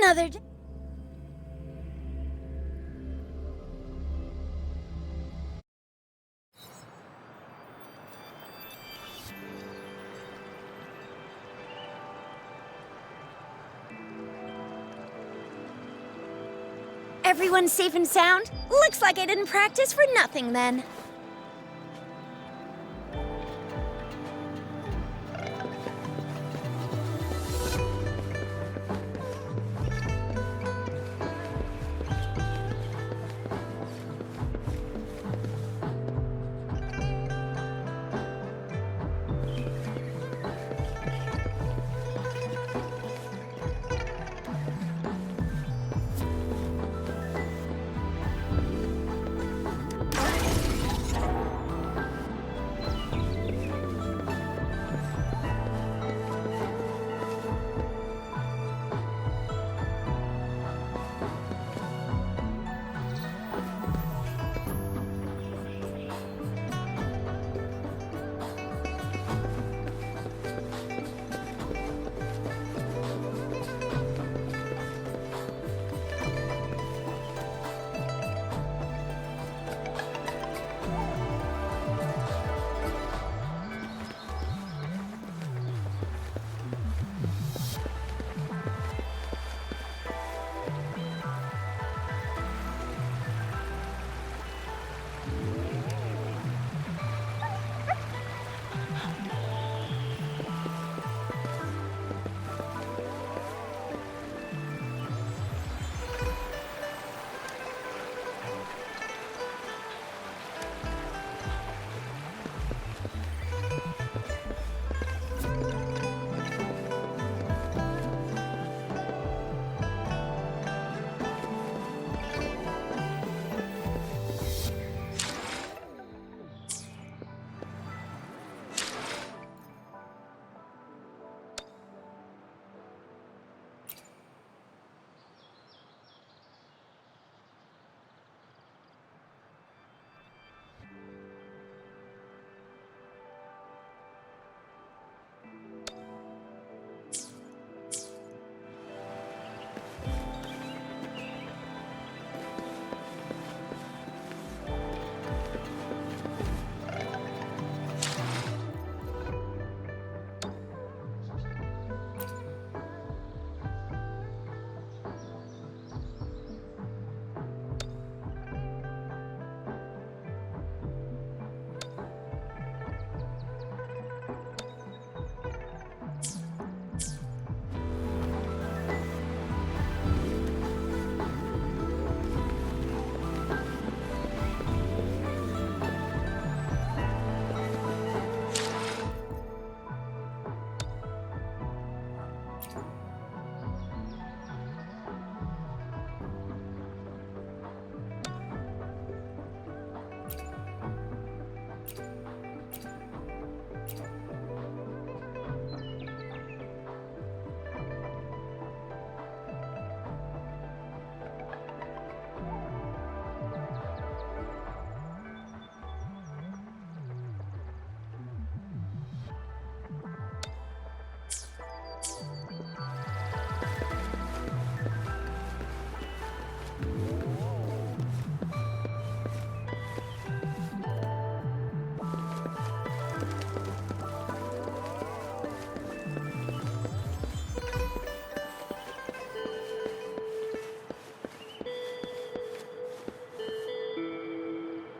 Another day. Everyone's safe and sound? Looks like I didn't practice for nothing then.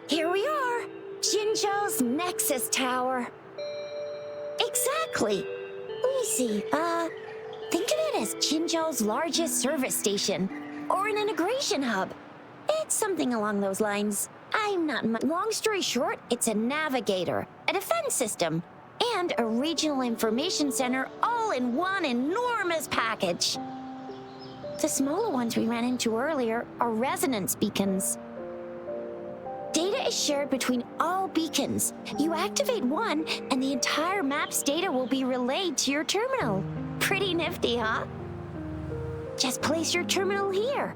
Here we are, Jinzhou's Nexus Tower. Exactly. Let me see, think of it as Jinzhou's largest service station, or an integration hub. It's something along those lines. Long story short, it's a navigator, a defense system, and a regional information center all in one enormous package. The smaller ones we ran into earlier are resonance beacons. Data is shared between all beacons. You activate one, and the entire map's data will be relayed to your terminal. Pretty nifty, huh? Just place your terminal here.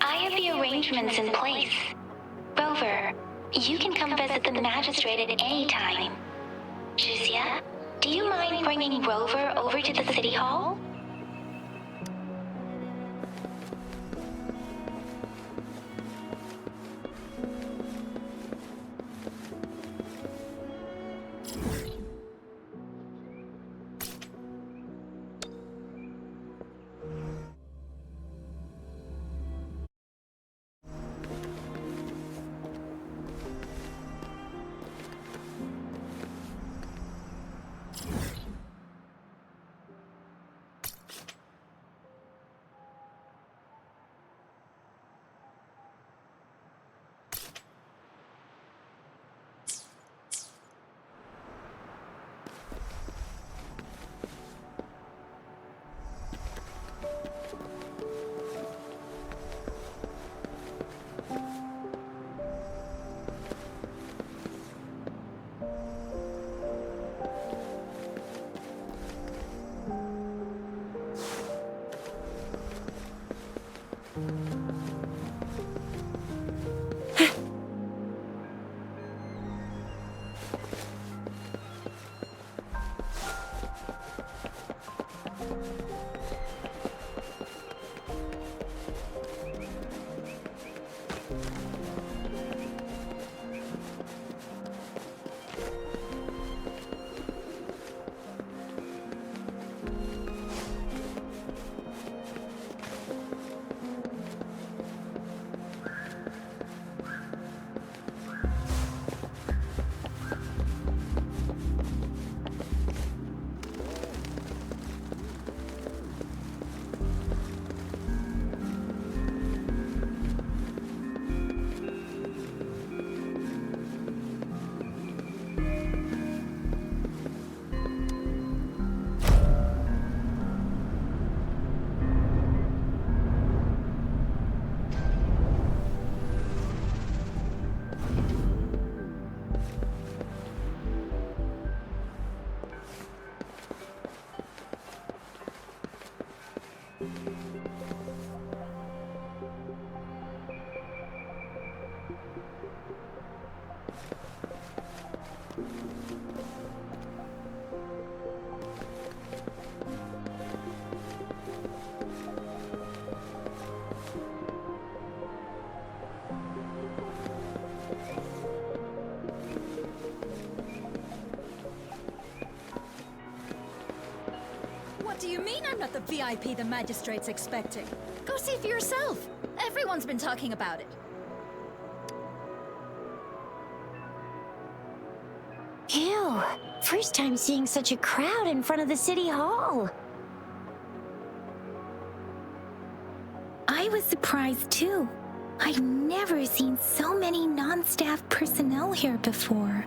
I have the arrangements in place. Rover, you can come visit the magistrate at any time. Juzia, do you mind bringing Rover over to the city hall? What do you mean I'm not the VIP the magistrate's expecting? Go see for yourself. Everyone's been talking about it. Ew, first time seeing such a crowd in front of the city hall. I was surprised too. I've never seen so many non-staff personnel here before.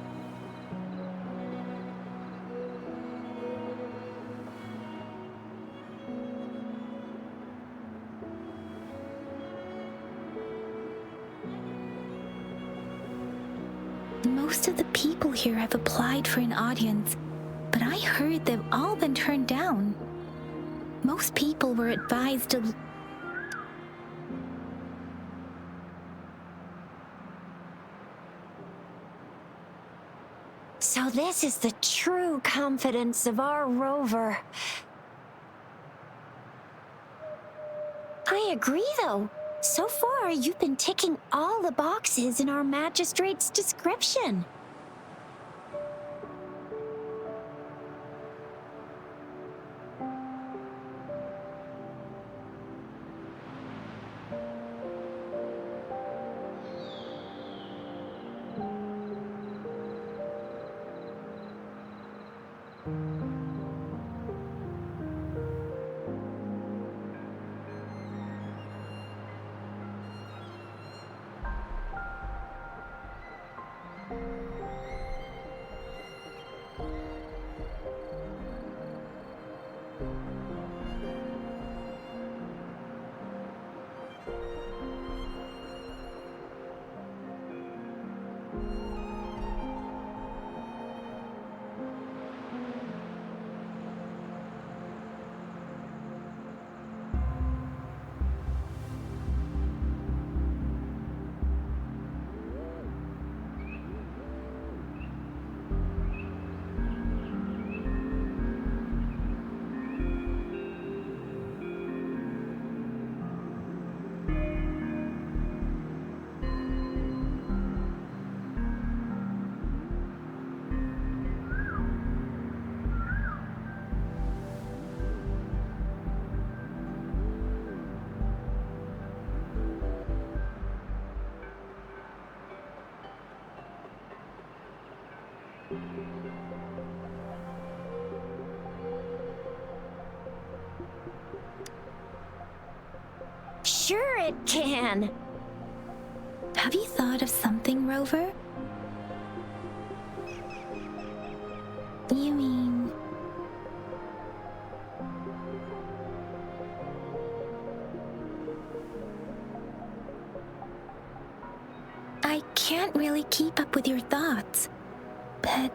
Most of the people here have applied for an audience, but I heard they've all been turned down. Most people were advised to... So this is the true confidence of our Rover. I agree, though. So far, you've been ticking all the boxes in our magistrate's description. Sure it can. Have you thought of something, Rover? You mean... I can't really keep up with your thoughts, but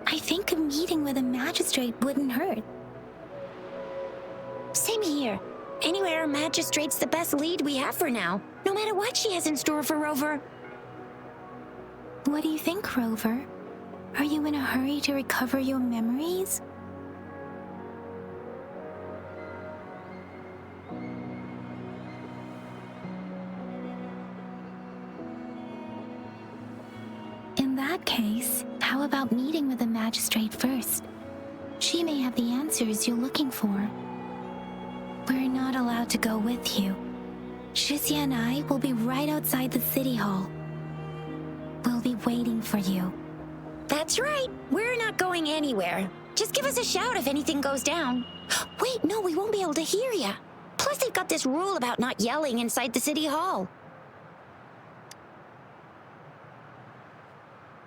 I think a meeting with a magistrate wouldn't hurt. Same here. Anywhere a magistrate's the best lead we have for now, no matter what she has in store for Rover. What do you think, Rover? Are you in a hurry to recover your memories? In that case, how about meeting with the magistrate first? She may have the answers you're looking for. We're not allowed to go with you. Shizia and I will be right outside the city hall. We'll be waiting for you. That's right. We're not going anywhere. Just give us a shout if anything goes down. Wait, no, we won't be able to hear ya. Plus, they've got this rule about not yelling inside the city hall.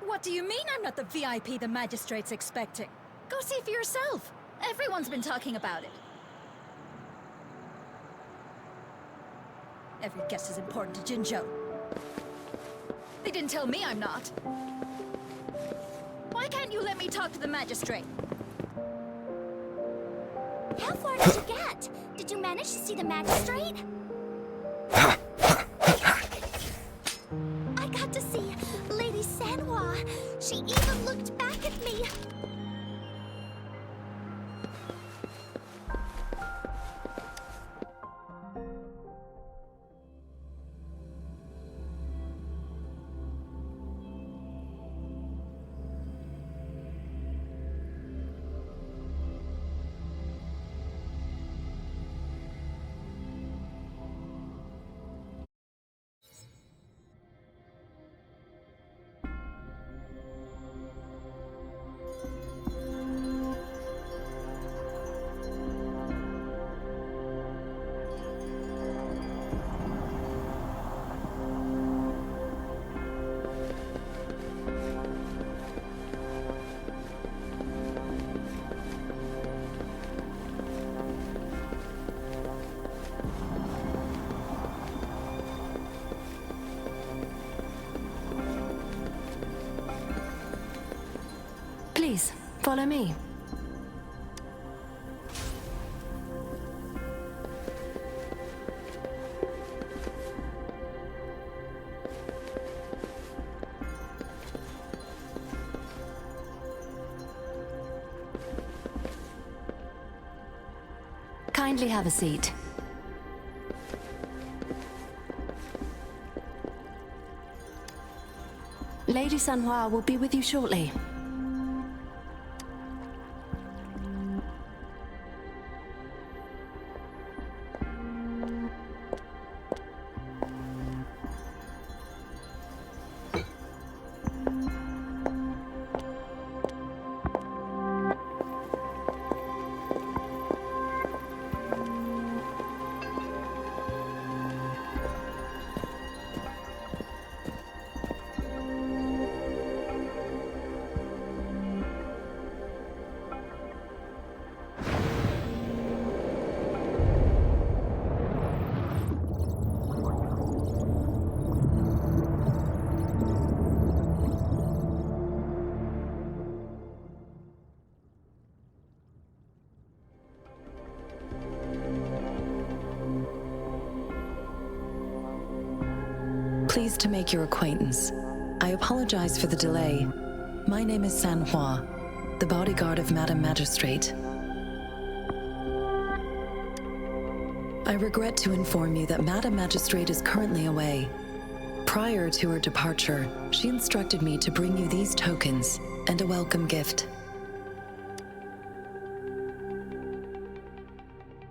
What do you mean I'm not the VIP the magistrate's expecting? Go see for yourself. Everyone's been talking about it. Every guest is important to Jinzhou. They didn't tell me I'm not. Why can't you let me talk to the magistrate? How far did you get? Did you manage to see the magistrate? I got to see Lady Sanhua. She even looked back at me. Please, follow me. Kindly have a seat. Lady Sanhua will be with you shortly. Pleased to make your acquaintance. I apologize for the delay. My name is Sanhua, the bodyguard of Madam Magistrate. I regret to inform you that Madam Magistrate is currently away. Prior to her departure, she instructed me to bring you these tokens and a welcome gift.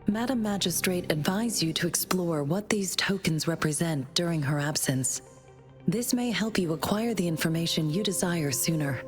Madam Magistrate advised you to explore what these tokens represent during her absence. This may help you acquire the information you desire sooner.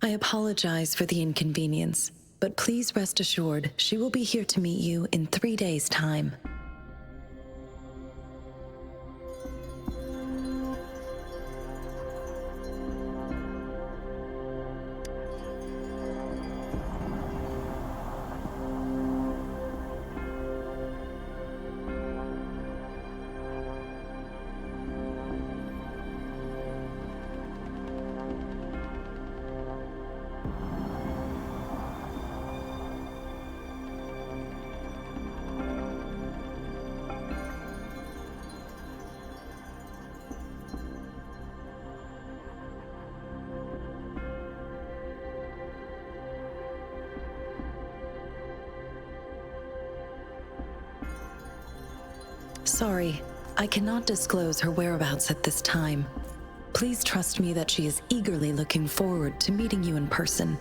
I apologize for the inconvenience, but please rest assured she will be here to meet you in 3 days' time. Sorry, I cannot disclose her whereabouts at this time. Please trust me that she is eagerly looking forward to meeting you in person.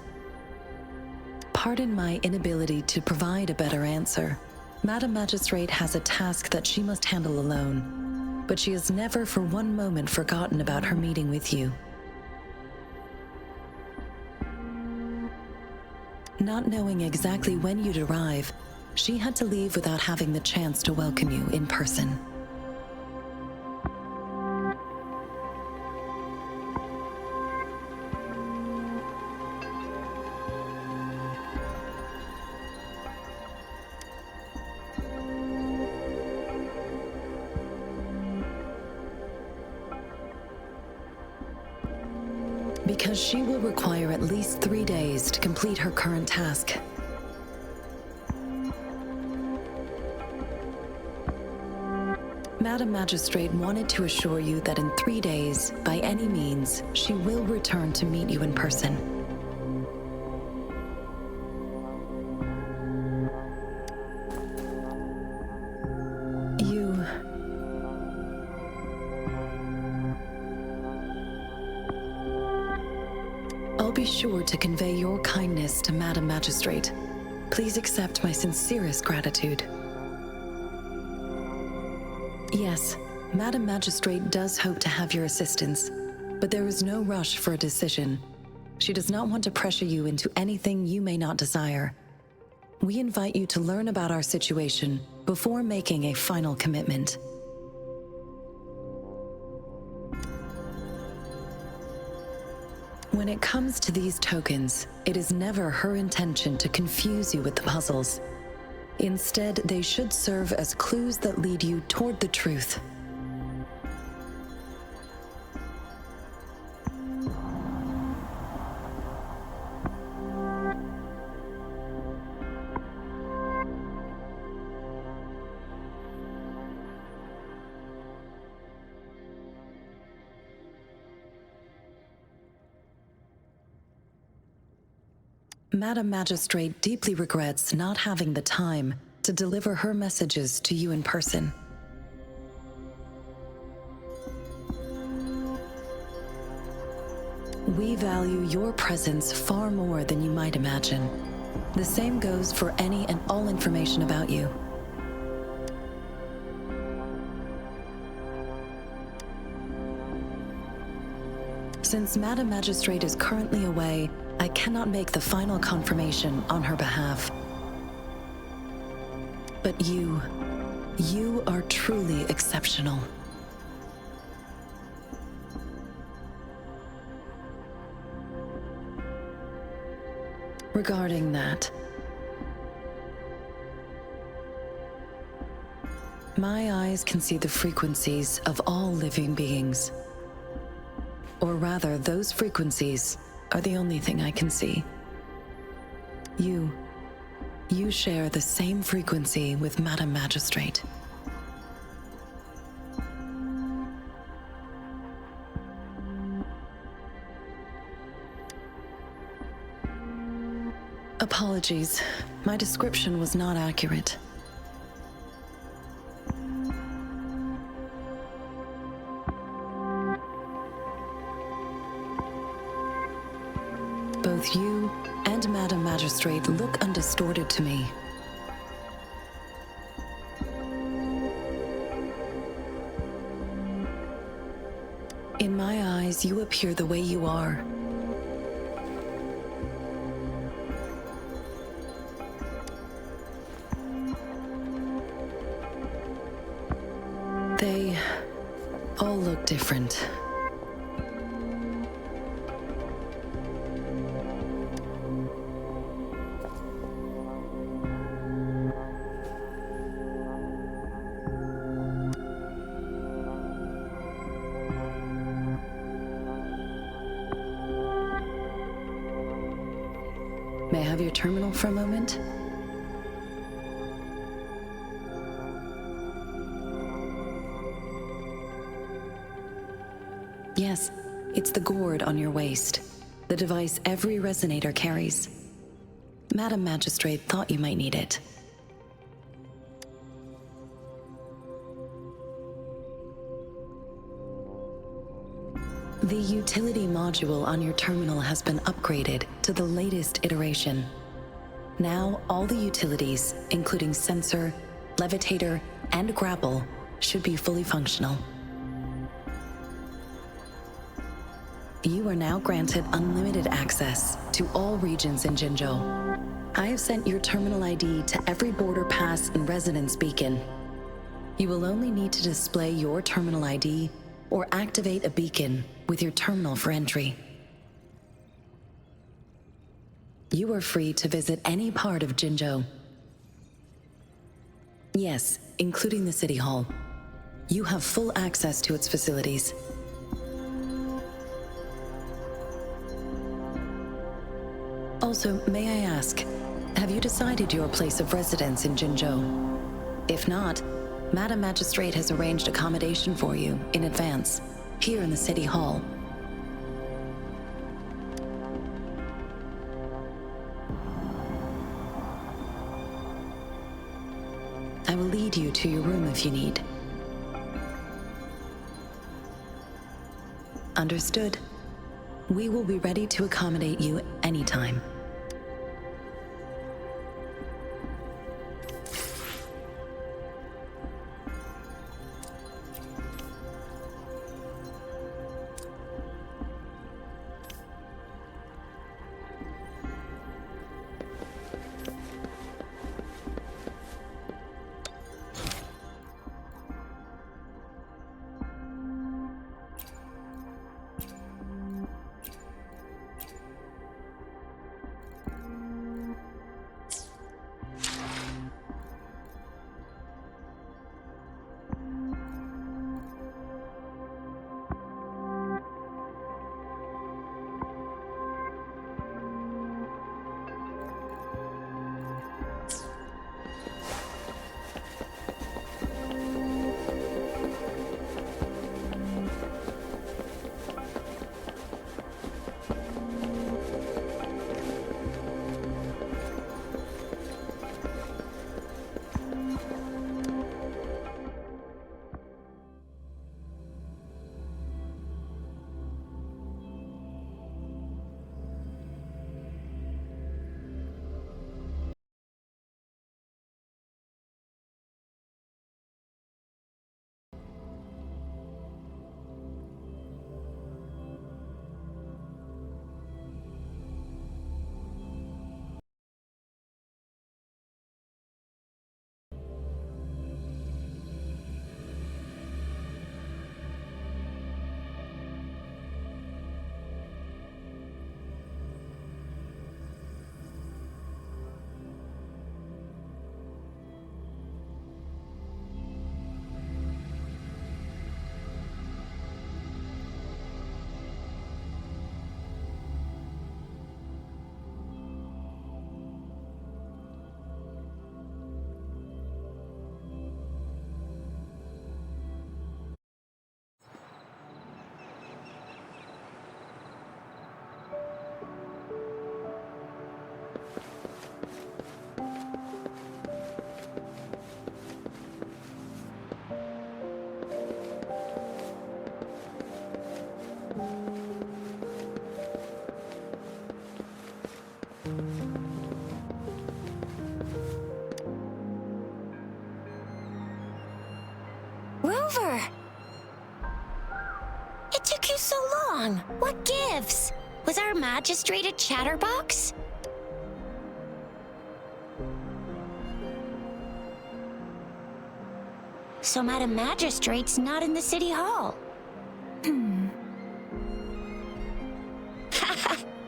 Pardon my inability to provide a better answer. Madam Magistrate has a task that she must handle alone, but she has never for one moment forgotten about her meeting with you. Not knowing exactly when you'd arrive, she had to leave without having the chance to welcome you in person. Because she will require at least 3 days to complete her current task. Madam Magistrate wanted to assure you that in 3 days, by any means, she will return to meet you in person. I'll be sure to convey your kindness to Madam Magistrate. Please accept my sincerest gratitude. Yes, Madam Magistrate does hope to have your assistance, but there is no rush for a decision. She does not want to pressure you into anything you may not desire. We invite you to learn about our situation before making a final commitment. When it comes to these tokens, it is never her intention to confuse you with the puzzles. Instead, they should serve as clues that lead you toward the truth. Madam Magistrate deeply regrets not having the time to deliver her messages to you in person. We value your presence far more than you might imagine. The same goes for any and all information about you. Since Madam Magistrate is currently away, I cannot make the final confirmation on her behalf. But you are truly exceptional. Regarding that, my eyes can see the frequencies of all living beings. Or rather, those frequencies are the only thing I can see. You share the same frequency with Madam Magistrate. Apologies, my description was not accurate. Both you and Madam Magistrate look undistorted to me. In my eyes, you appear the way you are. They all look different. May I have your terminal for a moment? Yes, it's the gourd on your waist, the device every resonator carries. Madam Magistrate thought you might need it. The utility module on your terminal has been upgraded to the latest iteration. Now, all the utilities, including sensor, levitator, and grapple, should be fully functional. You are now granted unlimited access to all regions in Jinzhou. I have sent your terminal ID to every border pass and residence beacon. You will only need to display your terminal ID or activate a beacon with your terminal for entry. You are free to visit any part of Jinzhou. Yes, including the City Hall. You have full access to its facilities. Also, may I ask, have you decided your place of residence in Jinzhou? If not, Madam Magistrate has arranged accommodation for you in advance, here in the City Hall. I will lead you to your room if you need. Understood. We will be ready to accommodate you anytime. Rover! It took you so long. What gives? Was our magistrate a chatterbox? So Madam Magistrate's not in the City Hall.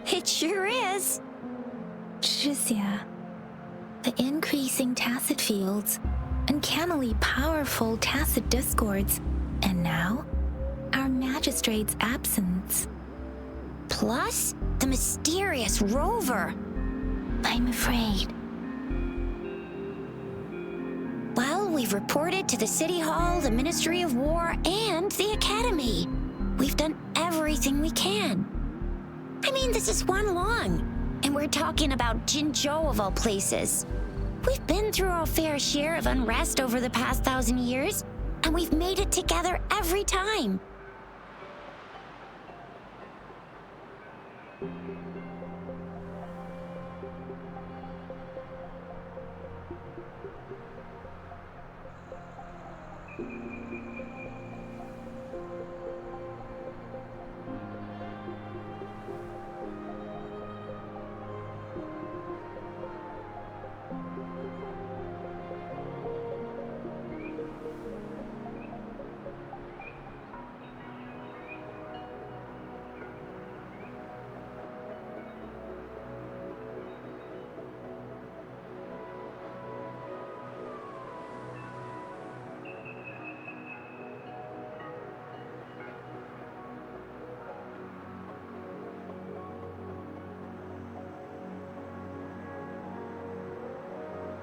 It sure is. Shizia, the increasing tacit fields, uncannily powerful tacit discords, and now, our magistrate's absence. Plus, the mysterious rover. I'm afraid. Well, we've reported to the City Hall, the Ministry of War, and the Academy. We've done everything we can. I mean, this is Huanglong, and we're talking about Jinzhou of all places. We've been through our fair share of unrest over the past 1,000 years, and we've made it together every time.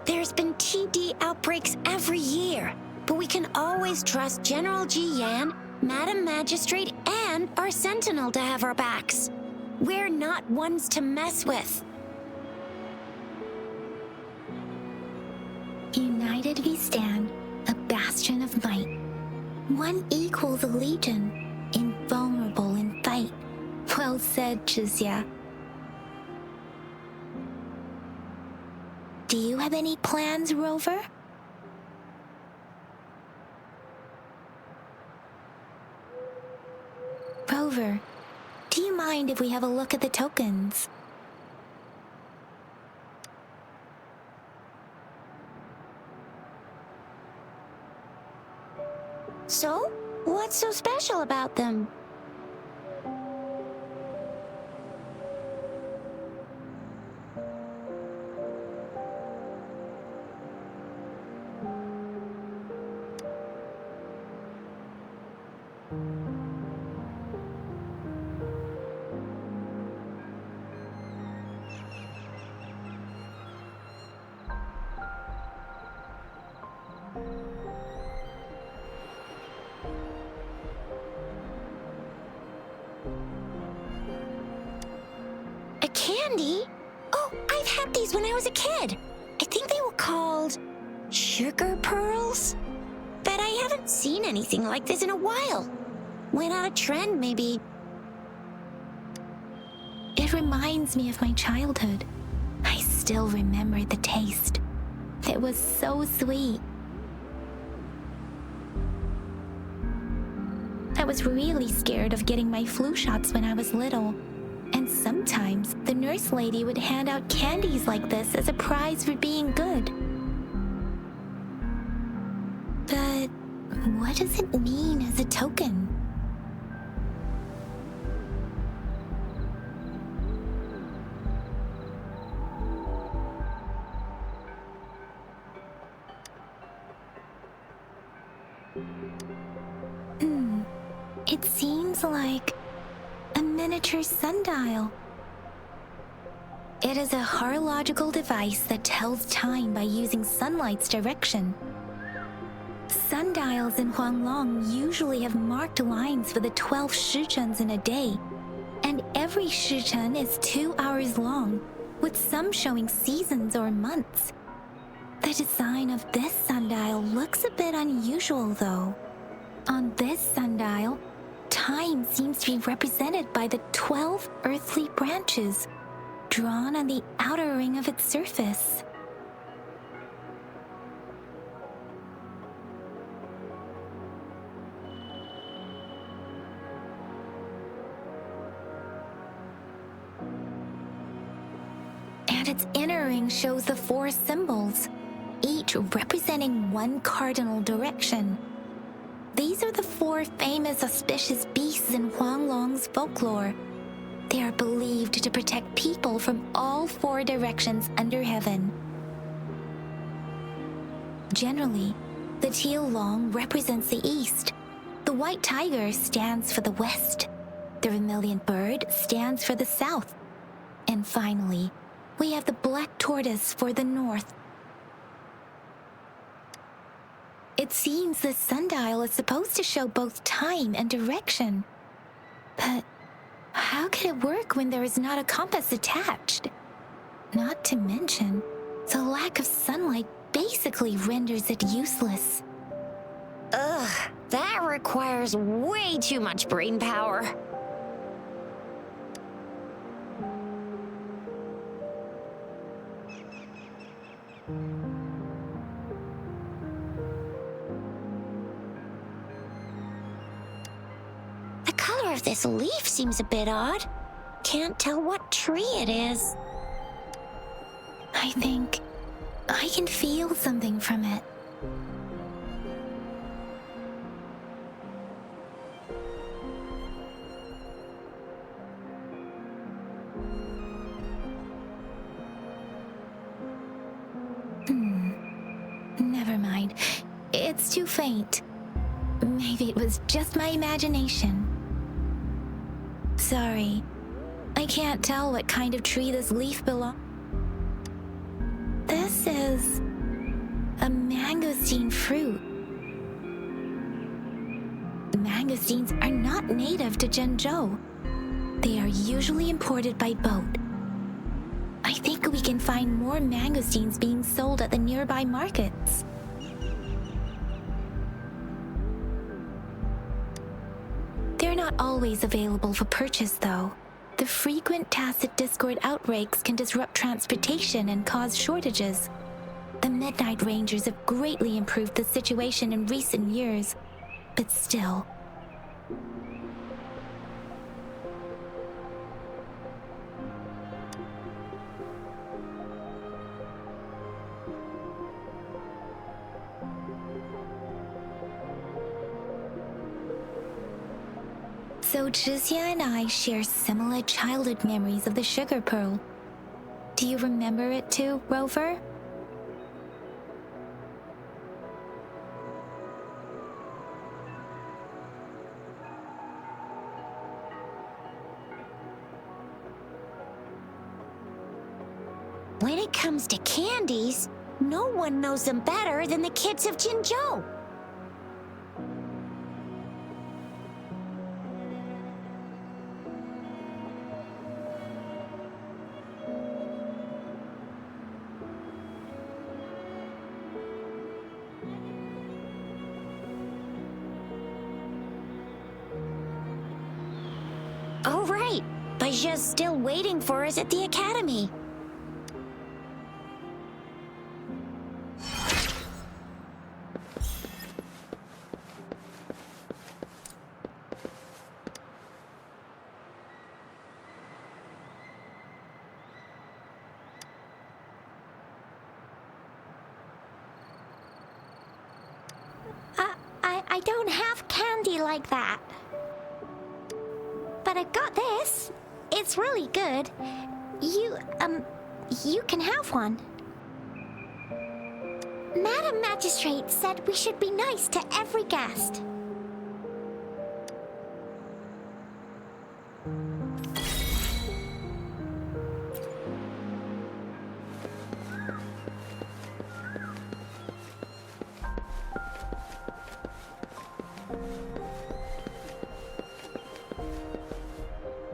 There's been TD outbreaks every year, but we can always trust General Ji Yan, Madam Magistrate, and our Sentinel to have our backs. We're not ones to mess with. United we stand, a bastion of might. One equals a legion, invulnerable in fight. Well said, Shizia. Do you have any plans, Rover? Rover, do you mind if we have a look at the tokens? So, what's so special about them? A candy? Oh, I've had these when I was a kid. I think they were called sugar pearls? But I haven't seen anything like this in a while. Went out of trend, maybe. It reminds me of my childhood. I still remember the taste. It was so sweet. I was really scared of getting my flu shots when I was little. And sometimes the nurse lady would hand out candies like this as a prize for being good. But what does it mean as a token? It seems like a miniature sundial. It is a horological device that tells time by using sunlight's direction. Sundials in Huanglong usually have marked lines for the 12 shichens in a day, and every shichen is 2 hours long, with some showing seasons or months. The design of this sundial looks a bit unusual, though. On this sundial, time seems to be represented by the 12 earthly branches, drawn on the outer ring of its surface. And its inner ring shows the 4 symbols, 8 each representing one cardinal direction. These are the 4 famous auspicious beasts in Huanglong's folklore. They are believed to protect people from all 4 directions under heaven. Generally, the teal long represents the east, the white tiger stands for the west, the vermilion bird stands for the south, and finally, we have the black tortoise for the north. It seems the sundial is supposed to show both time and direction. But how can it work when there is not a compass attached? Not to mention, the lack of sunlight basically renders it useless. Ugh, that requires way too much brain power. The color of this leaf seems a bit odd. Can't tell what tree it is. I think I can feel something from it. Never mind. It's too faint. Maybe it was just my imagination. Sorry. I can't tell what kind of tree this leaf belongs. This is a mangosteen fruit. Mangosteens are not native to Zhengzhou. They are usually imported by boat. I think we can find more mangosteens being sold at the nearby markets. They're not always available for purchase, though. The frequent tacit discord outbreaks can disrupt transportation and cause shortages. The Midnight Rangers have greatly improved the situation in recent years, but still. So Zhizia and I share similar childhood memories of the Sugar Pearl. Do you remember it too, Rover? When it comes to candies, no one knows them better than the kids of Jinzhou. Oh, right. Baijia's still waiting for us at the academy. I don't have candy like that. But I've got this. It's really good. You can have one. Madam Magistrate said we should be nice to every guest.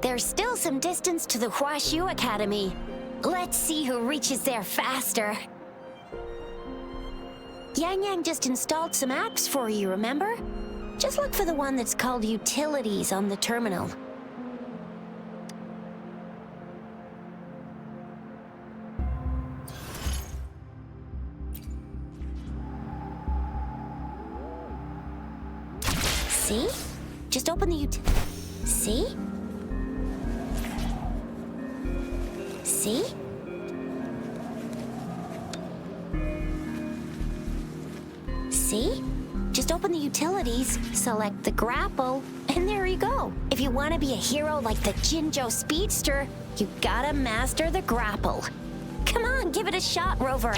There's still some distance to the Huashu Academy. Let's see who reaches there faster. Yang Yang just installed some apps for you, remember? Just look for the one that's called Utilities on the terminal. See? Just open the See? See? See? Just open the utilities, select the grapple, and there you go. If you want to be a hero like the Jinjo Speedster, you gotta master the grapple. Come on, give it a shot, Rover.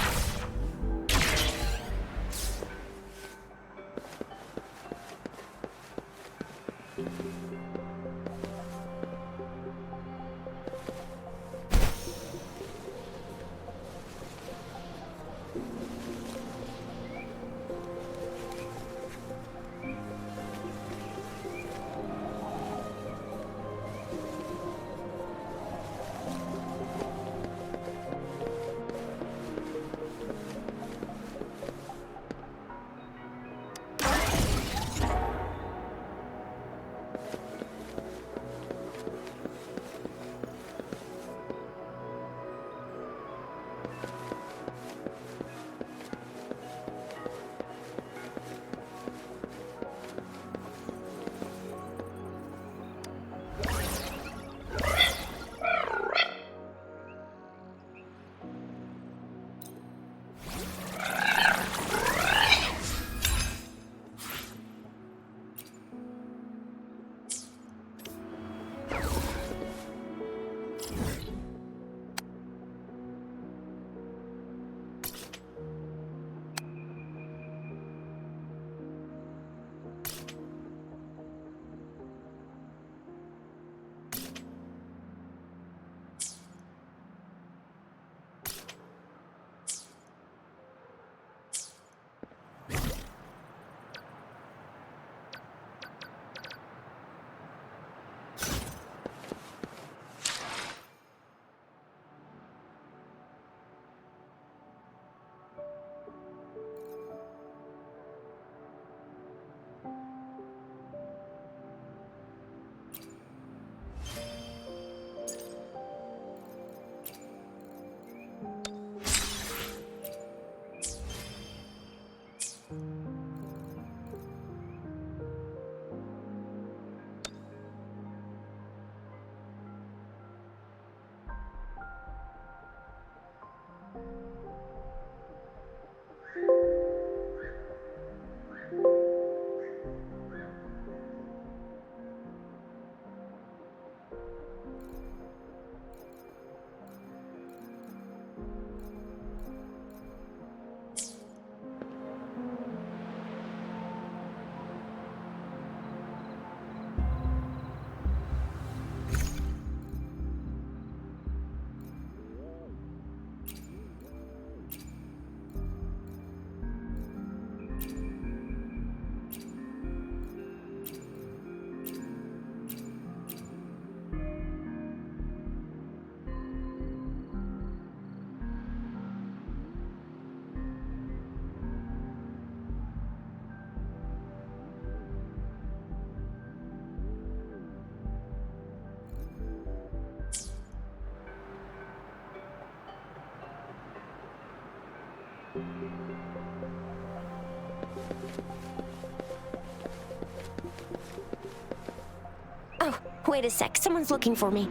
Oh, wait a sec. Someone's looking for me.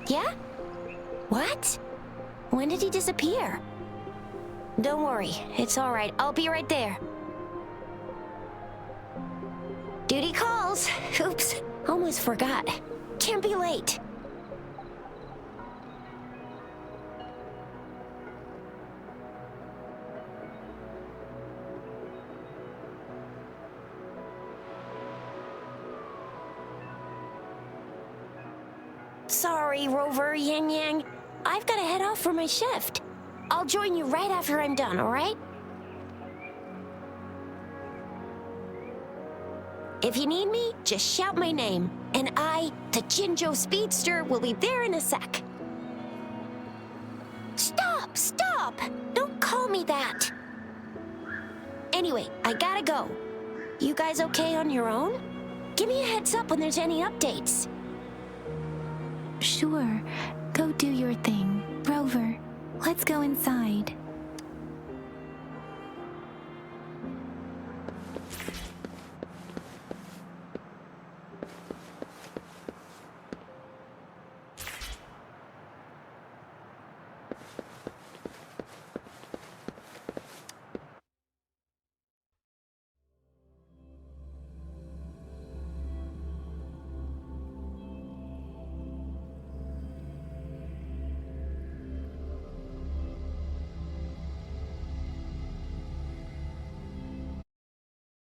Yeah? What? When did he disappear? Don't worry. It's all right. I'll be right there. Duty calls. Oops. Almost forgot. Can't be late. Sorry, Rover, Yang Yang. I've got to head off for my shift. I'll join you right after I'm done, all right? If you need me, just shout my name, and I, the Jinjo Speedster, will be there in a sec. Stop! Stop! Don't call me that! Anyway, I gotta go. You guys okay on your own? Give me a heads up when there's any updates. Sure. Go do your thing. Rover, let's go inside.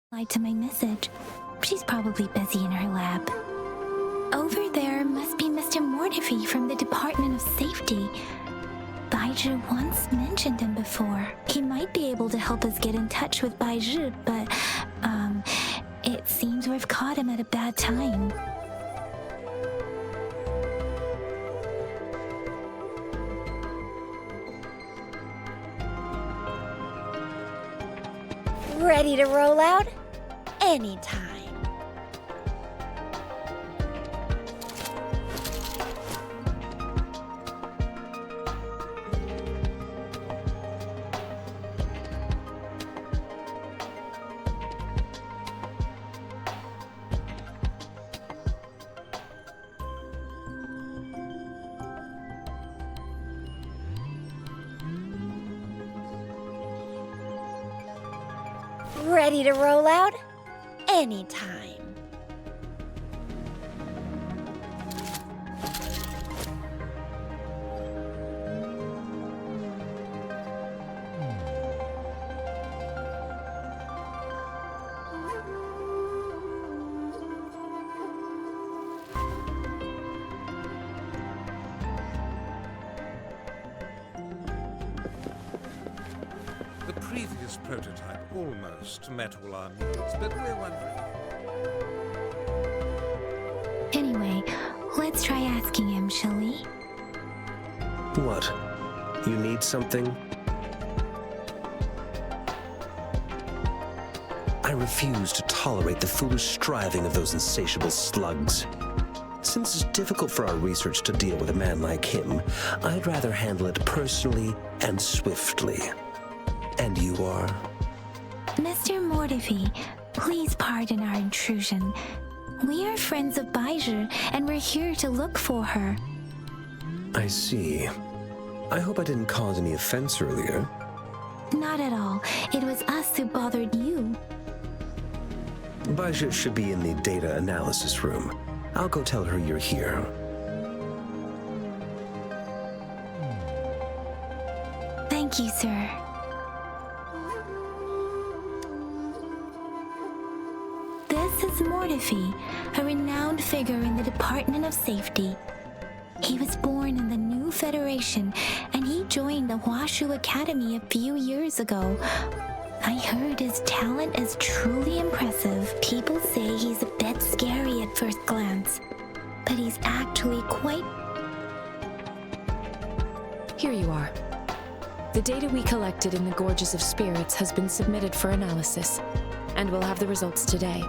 replied to my message. She's probably busy in her lab. Over there must be Mr. Mortifi from the Department of Safety. Baizhi once mentioned him before. He might be able to help us get in touch with Baizhi, but, it seems we've caught him at a bad time. Ready to roll out? Anytime. Ready to roll out? Anytime. The previous prototype almost met all our needs, but we're wondering... Anyway, let's try asking him, shall we? What? You need something? I refuse to tolerate the foolish striving of those insatiable slugs. Since it's difficult for our research to deal with a man like him, I'd rather handle it personally and swiftly. And you are? Mr. Mortifi, please pardon our intrusion. We are friends of Baizhi, and we're here to look for her. I see. I hope I didn't cause any offense earlier. Not at all. It was us who bothered you. Baizhi should be in the data analysis room. I'll go tell her you're here. Thank you, sir. This is Mortifi, a renowned figure in the Department of Safety. He was born in the new Federation, and he joined the Washu Academy a few years ago. I heard his talent is truly impressive. People say he's a bit scary at first glance, but he's actually quite... Here you are. The data we collected in the Gorges of Spirits has been submitted for analysis, and we'll have the results today.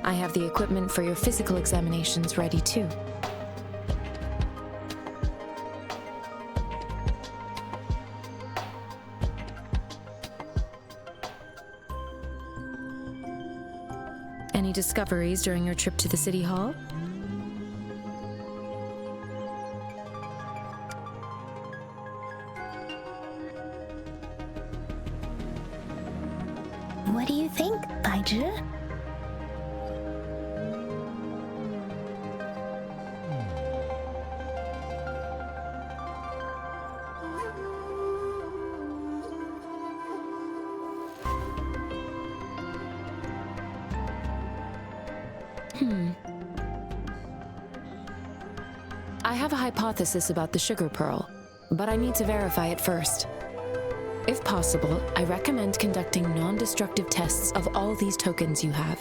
I have the equipment for your physical examinations ready too. Any discoveries during your trip to the City Hall? What do you think, Baizhi? I have a hypothesis about the sugar pearl, but I need to verify it first. If possible, I recommend conducting non-destructive tests of all these tokens you have.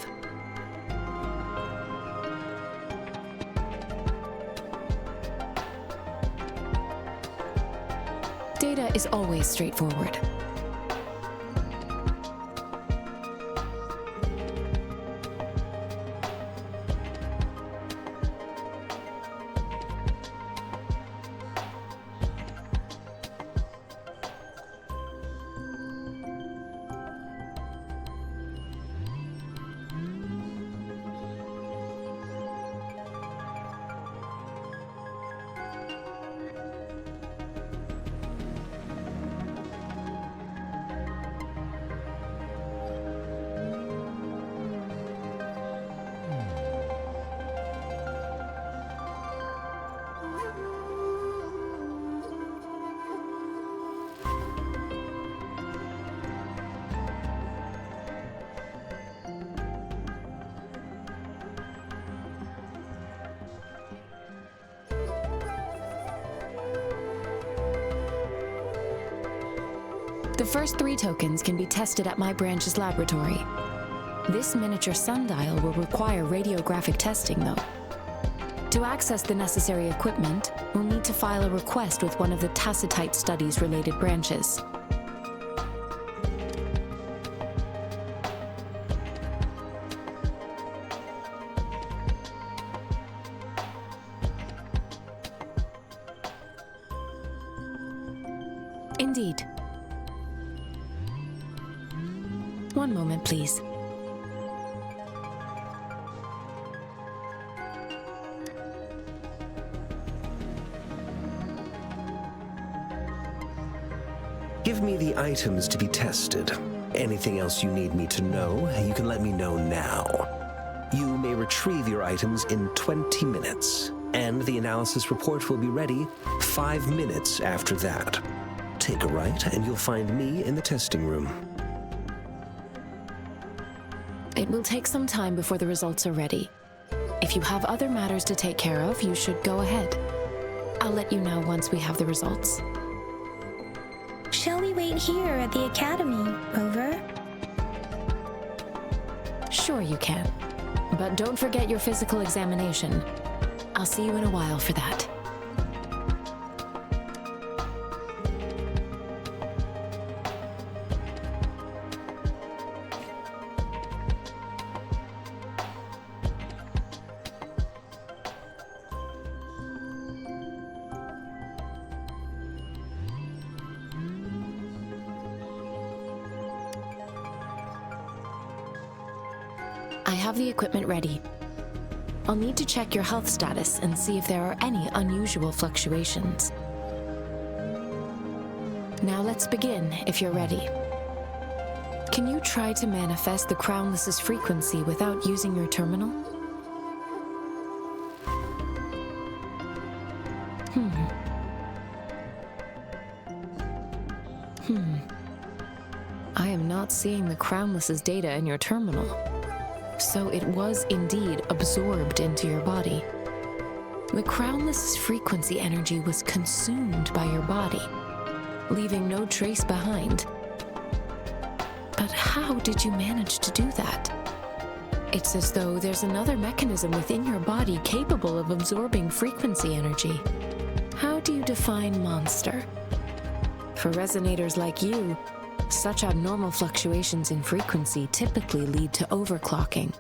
Data is always straightforward. The first 3 tokens can be tested at my branch's laboratory. This miniature sundial will require radiographic testing, though. To access the necessary equipment, we'll need to file a request with one of the Tacitite Studies-related branches. Indeed. One moment, please. Give me the items to be tested. Anything else you need me to know, you can let me know now. You may retrieve your items in 20 minutes, and the analysis report will be ready 5 minutes after that. Take a right, and you'll find me in the testing room. It will take some time before the results are ready. If you have other matters to take care of, you should go ahead. I'll let you know once we have the results. Shall we wait here at the academy, Rover? Sure you can. But don't forget your physical examination. I'll see you in a while for that. I have the equipment ready. I'll need to check your health status and see if there are any unusual fluctuations. Now let's begin, if you're ready. Can you try to manifest the Crownless's frequency without using your terminal? I am not seeing the Crownless's data in your terminal. So it was indeed absorbed into your body. The Crownless's frequency energy was consumed by your body, leaving no trace behind. But how did you manage to do that? It's as though there's another mechanism within your body capable of absorbing frequency energy. How do you define monster? For resonators like you, such abnormal fluctuations in frequency typically lead to overclocking.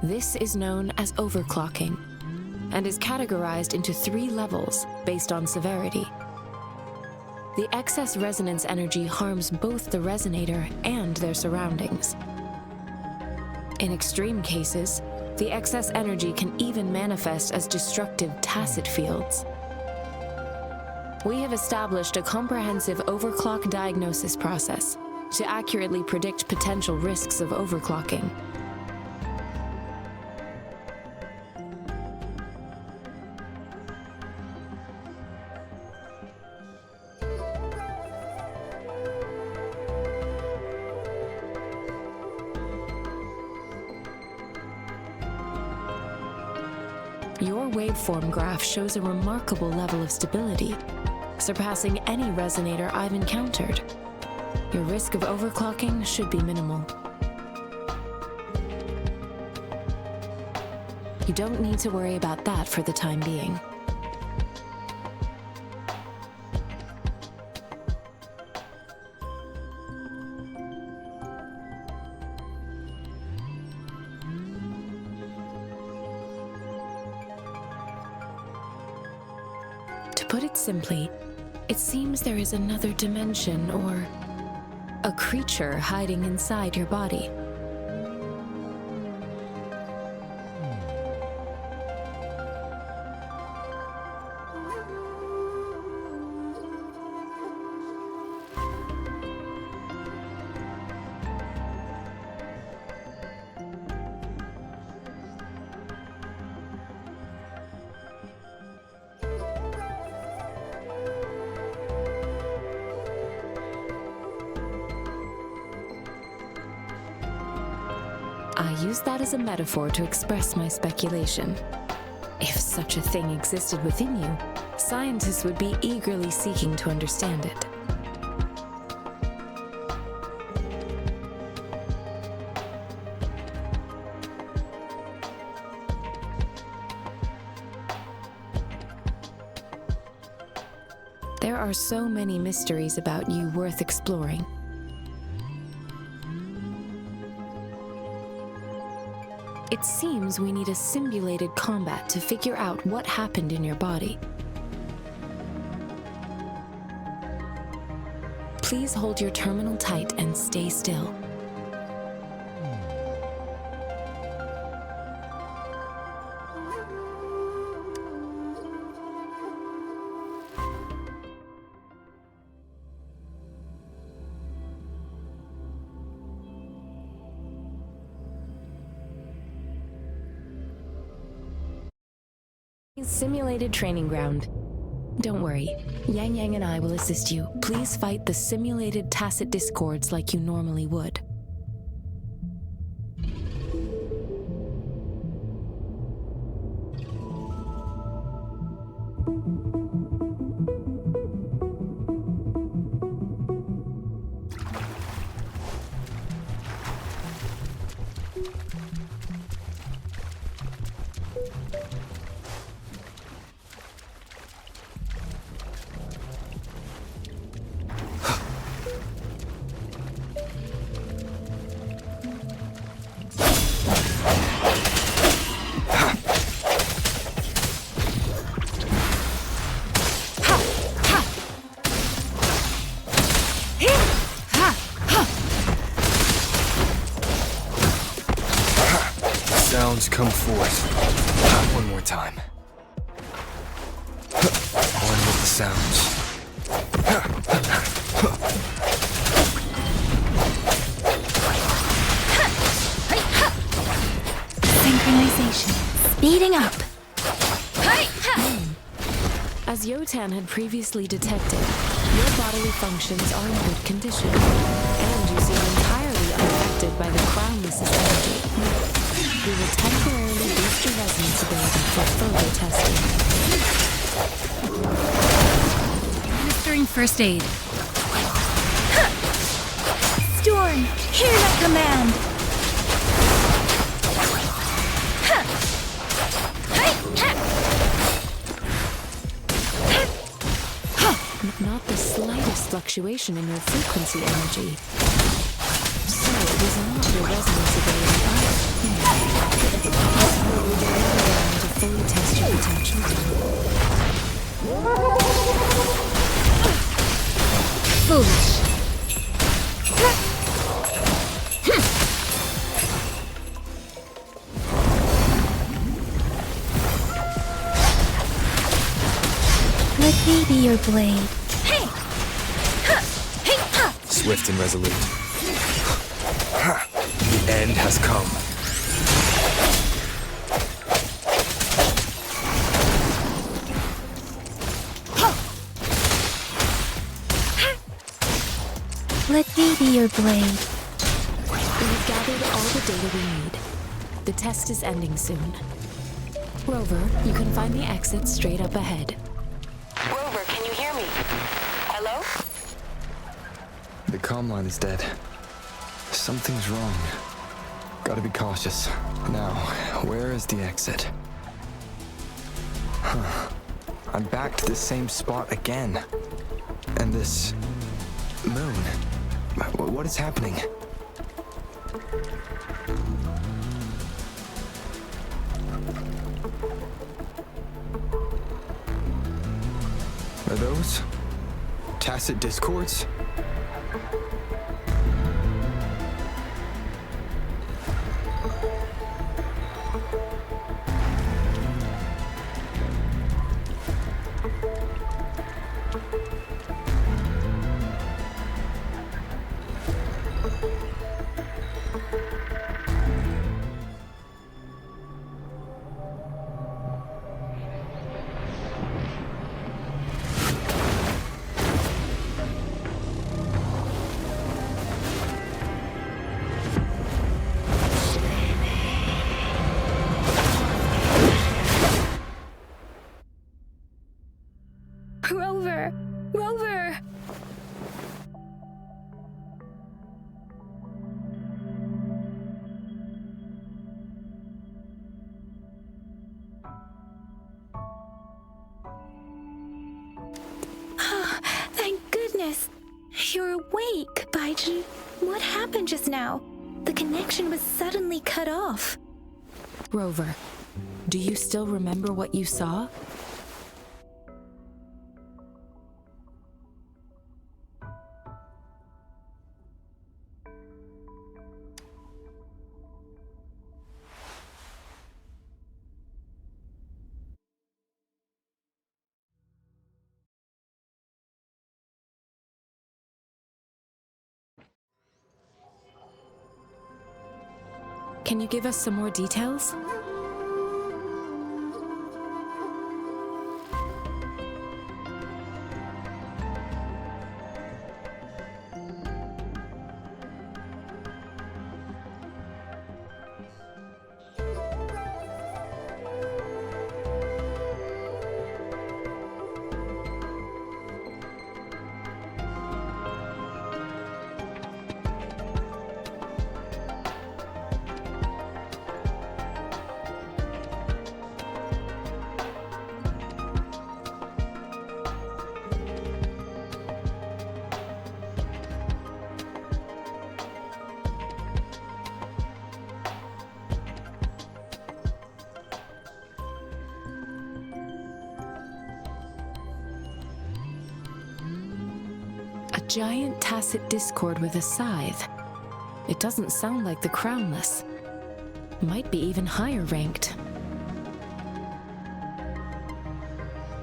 This is known as overclocking, and is categorized into 3 levels based on severity. The excess resonance energy harms both the resonator and their surroundings. In extreme cases, the excess energy can even manifest as destructive tacit fields. We have established a comprehensive overclock diagnosis process to accurately predict potential risks of overclocking. Your waveform graph shows a remarkable level of stability, surpassing any resonator I've encountered. Your risk of overclocking should be minimal. You don't need to worry about that for the time being. To put it simply, it seems there is another dimension or a creature hiding inside your body. I use that as a metaphor to express my speculation. If such a thing existed within you, scientists would be eagerly seeking to understand it. There are so many mysteries about you worth exploring. It seems we need a simulated combat to figure out what happened in your body. Please hold your terminal tight and stay still. Simulated training ground. Don't worry, Yang Yang and I will assist you. Please fight the simulated tacit discords like you normally would. Sounds come forth. One more time. One with the sounds. Synchronization. Speeding up. As Yotan had previously detected, your bodily functions are in good condition, and you seem entirely unaffected by the crownless's energy. We will temporarily boost your resonance ability for further testing. Administering first aid. Storm, hear that command! Not the slightest fluctuation in your frequency energy. So it is not your resonance ability either. To fully test your potential. Foolish. Let me be your blade. Swift and resolute. The end has come. Let me be your blade. We've gathered all the data we need. The test is ending soon. Rover, you can find the exit straight up ahead. Rover, can you hear me? Hello? The comm line is dead. Something's wrong. Gotta be cautious. Now, where is the exit? I'm back to the same spot again. And this moon. What is happening? Are those tacit discords? Baiji, what happened just now? The connection was suddenly cut off. Rover, do you still remember what you saw? Can you give us some more details? Giant tacit discord with a scythe. It doesn't sound like the crownless. Might be even higher ranked.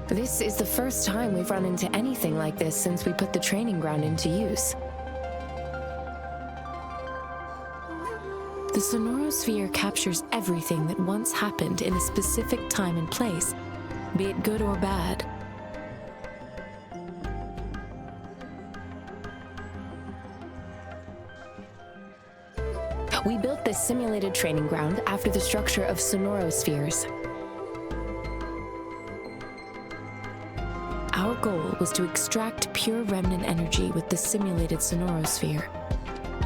This is the first time we've run into anything like this since we put the training ground into use. The sonorosphere captures everything that once happened in a specific time and place, be it good or bad. We built this simulated training ground after the structure of sonorospheres. Our goal was to extract pure remnant energy with the simulated sonorosphere.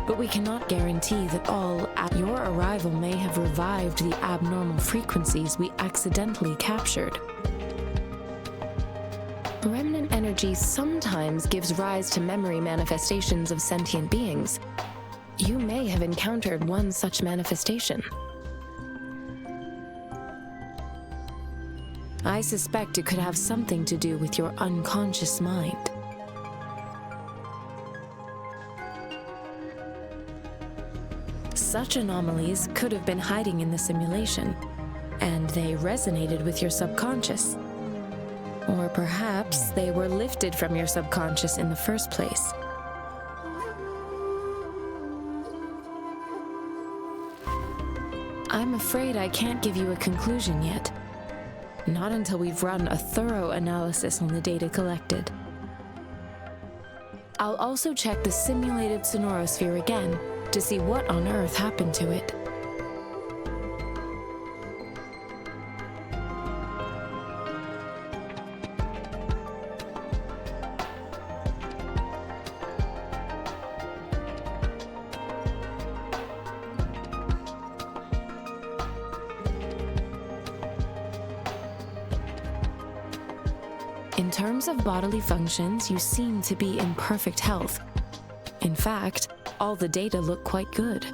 But we cannot guarantee that all at your arrival may have revived the abnormal frequencies we accidentally captured. Remnant energy sometimes gives rise to memory manifestations of sentient beings. You may have encountered one such manifestation. I suspect it could have something to do with your unconscious mind. Such anomalies could have been hiding in the simulation, and they resonated with your subconscious. Or perhaps they were lifted from your subconscious in the first place. I'm afraid I can't give you a conclusion yet. Not until we've run a thorough analysis on the data collected. I'll also check the simulated sonorosphere again to see what on earth happened to it. In terms of bodily functions, you seem to be in perfect health. In fact, all the data look quite good.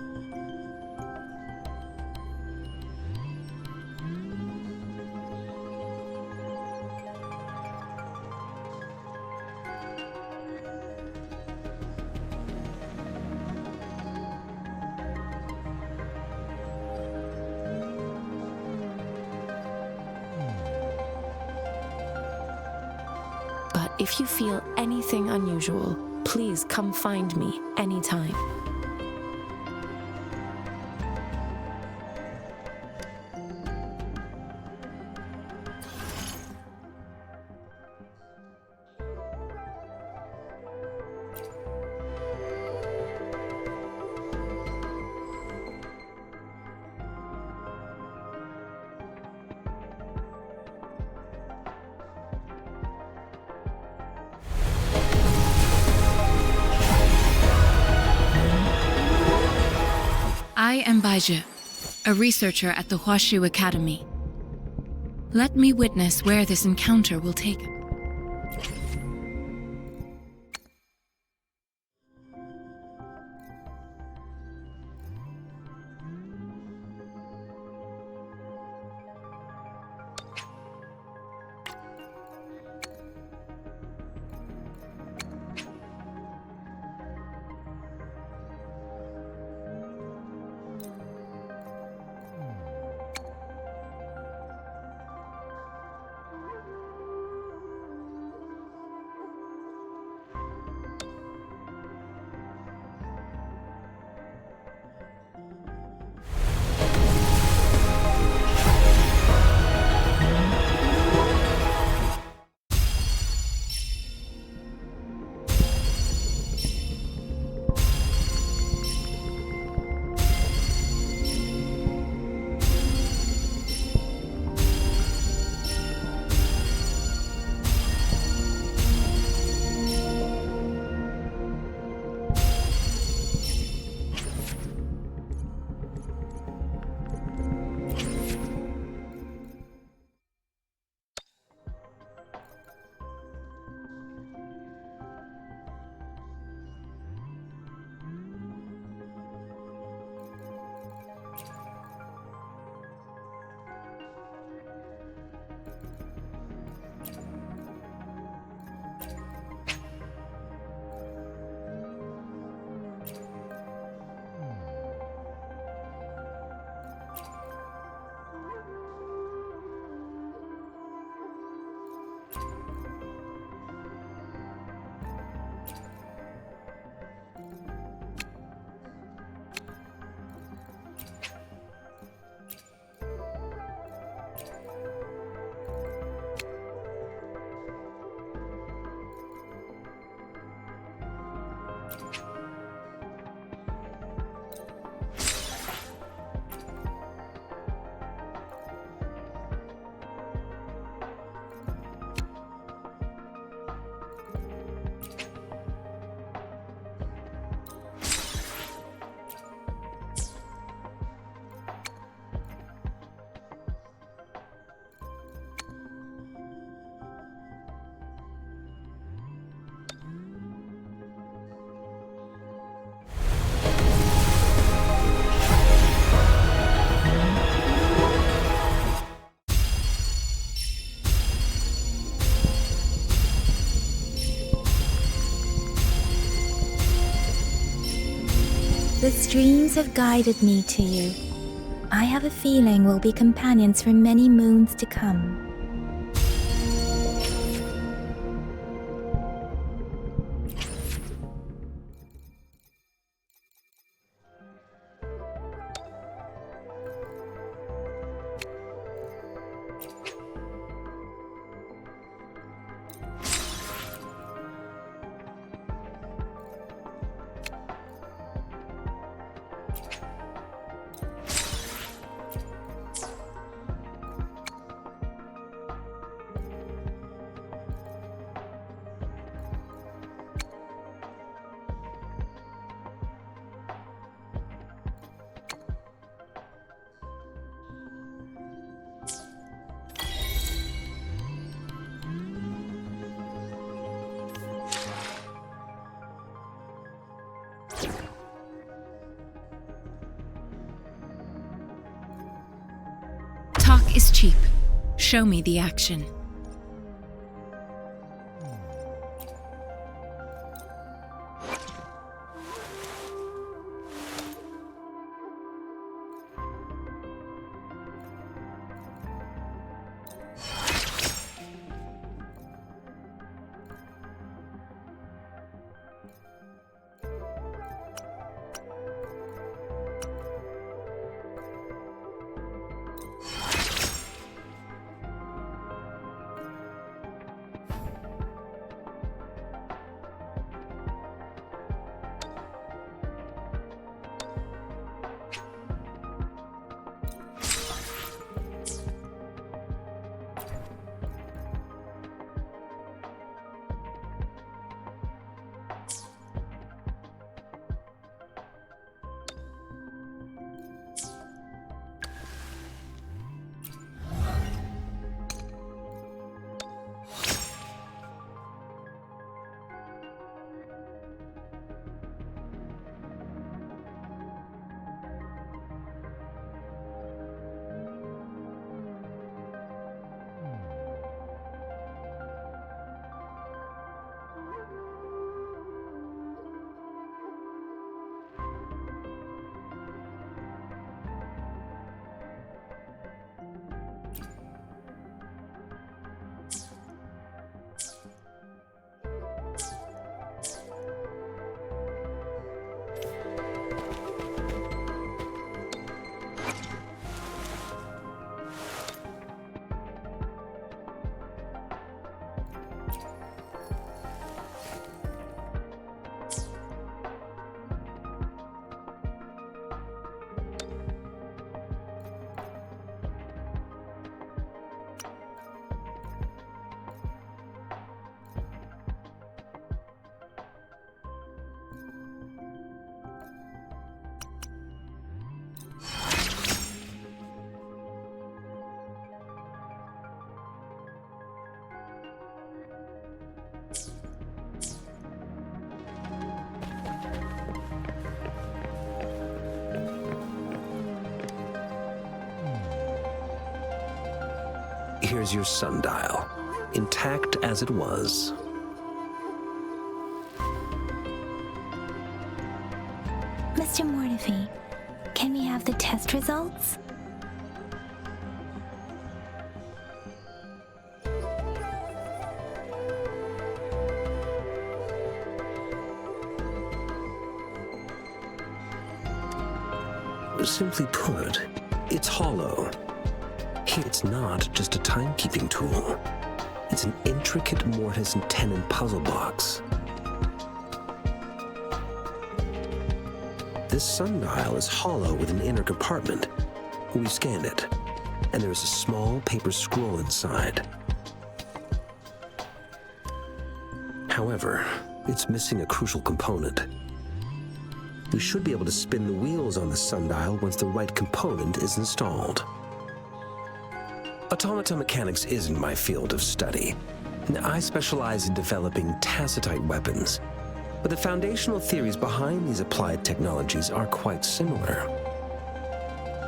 If you feel anything unusual, please come find me anytime. I am Baiji, a researcher at the Huashu Academy. Let me witness where this encounter will take us. The streams have guided me to you. I have a feeling we'll be companions for many moons to come. Talk is cheap. Show me the action. Here's your sundial, intact as it was. Mr. Mortefi, can we have the test results? Simply put, it's hollow. It's not just a timekeeping tool. It's an intricate mortise and tenon puzzle box. This sundial is hollow with an inner compartment. We scanned it, and there is a small paper scroll inside. However, it's missing a crucial component. We should be able to spin the wheels on the sundial once the right component is installed. Automata mechanics isn't my field of study. I specialize in developing tacitite weapons, but the foundational theories behind these applied technologies are quite similar.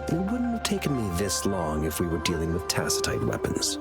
It wouldn't have taken me this long if we were dealing with tacitite weapons.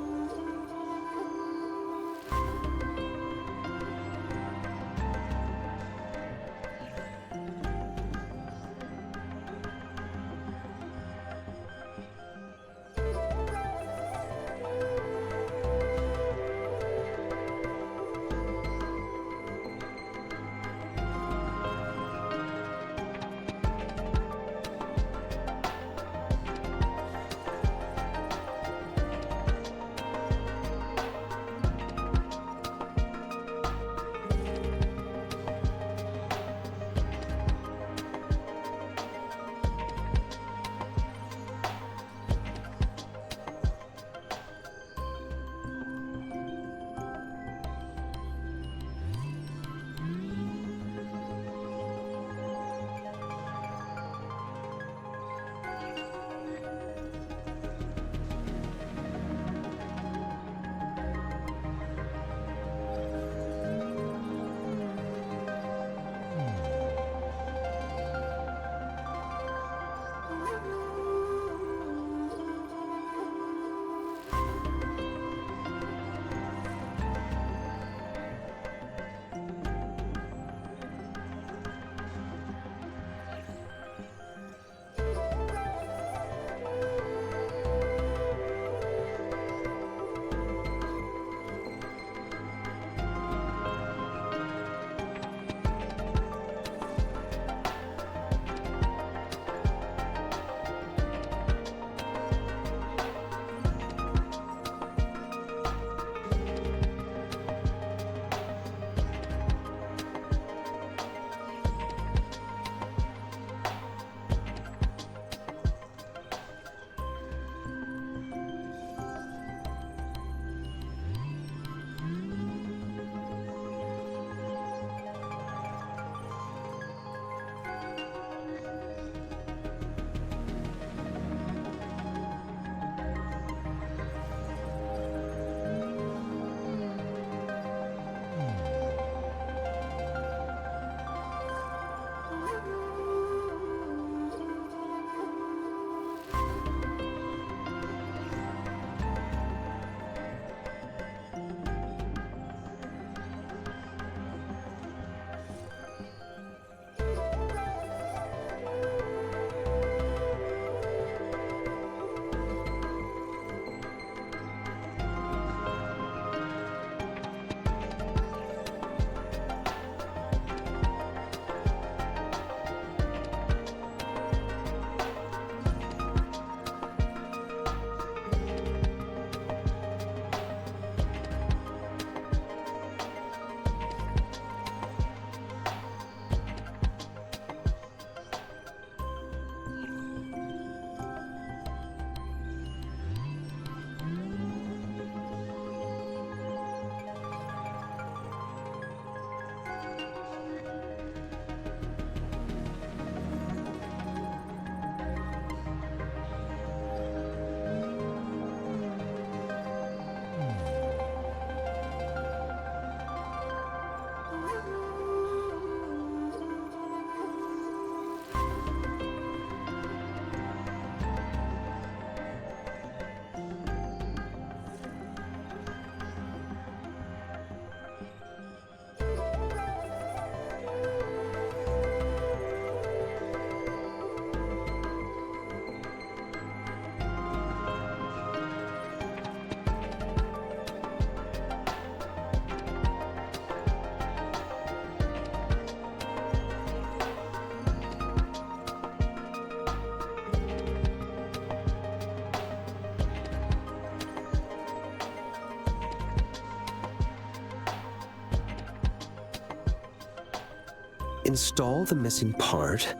Install the missing part,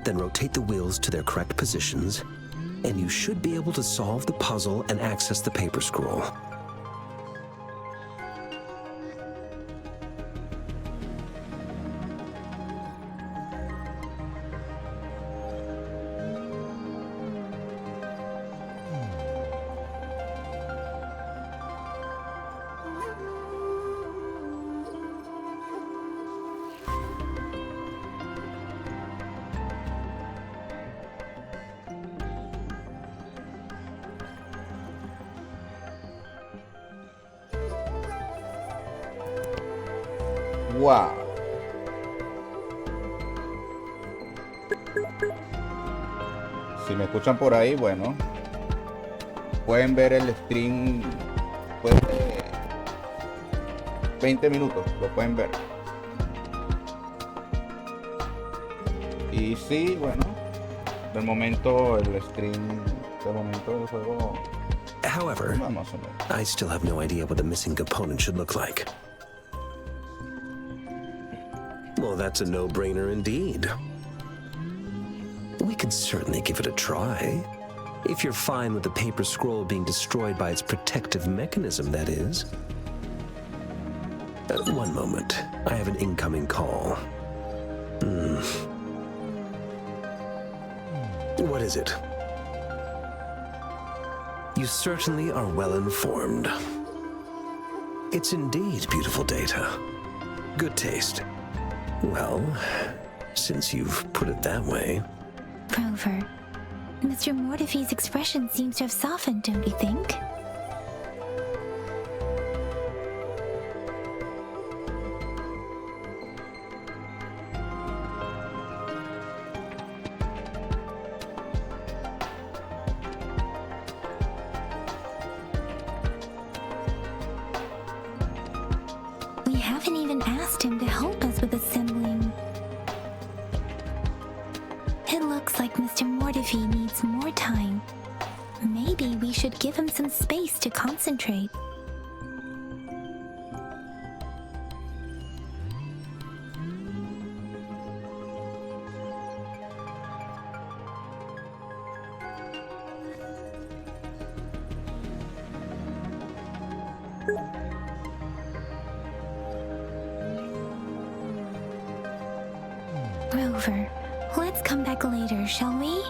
then rotate the wheels to their correct positions, and you should be able to solve the puzzle and access the paper scroll. Wow. Si me escuchan por ahí, bueno, pueden ver el stream después de 20 minutos, lo pueden ver. Y sí, bueno, de momento el stream, de momento el juego. However, I still have no idea what the missing component should look like. Well, that's a no-brainer indeed. We could certainly give it a try. If you're fine with the paper scroll being destroyed by its protective mechanism, that is. One moment. I have an incoming call. What is it? You certainly are well informed. It's indeed beautiful data. Good taste. Well, since you've put it that way. Rover, Mr. Mortefi's expression seems to have softened, don't you think? We haven't even asked him to help us with assembling. It looks like Mr. Mortefi needs more time. Maybe we should give him some space to concentrate. Rover, let's come back later, shall we?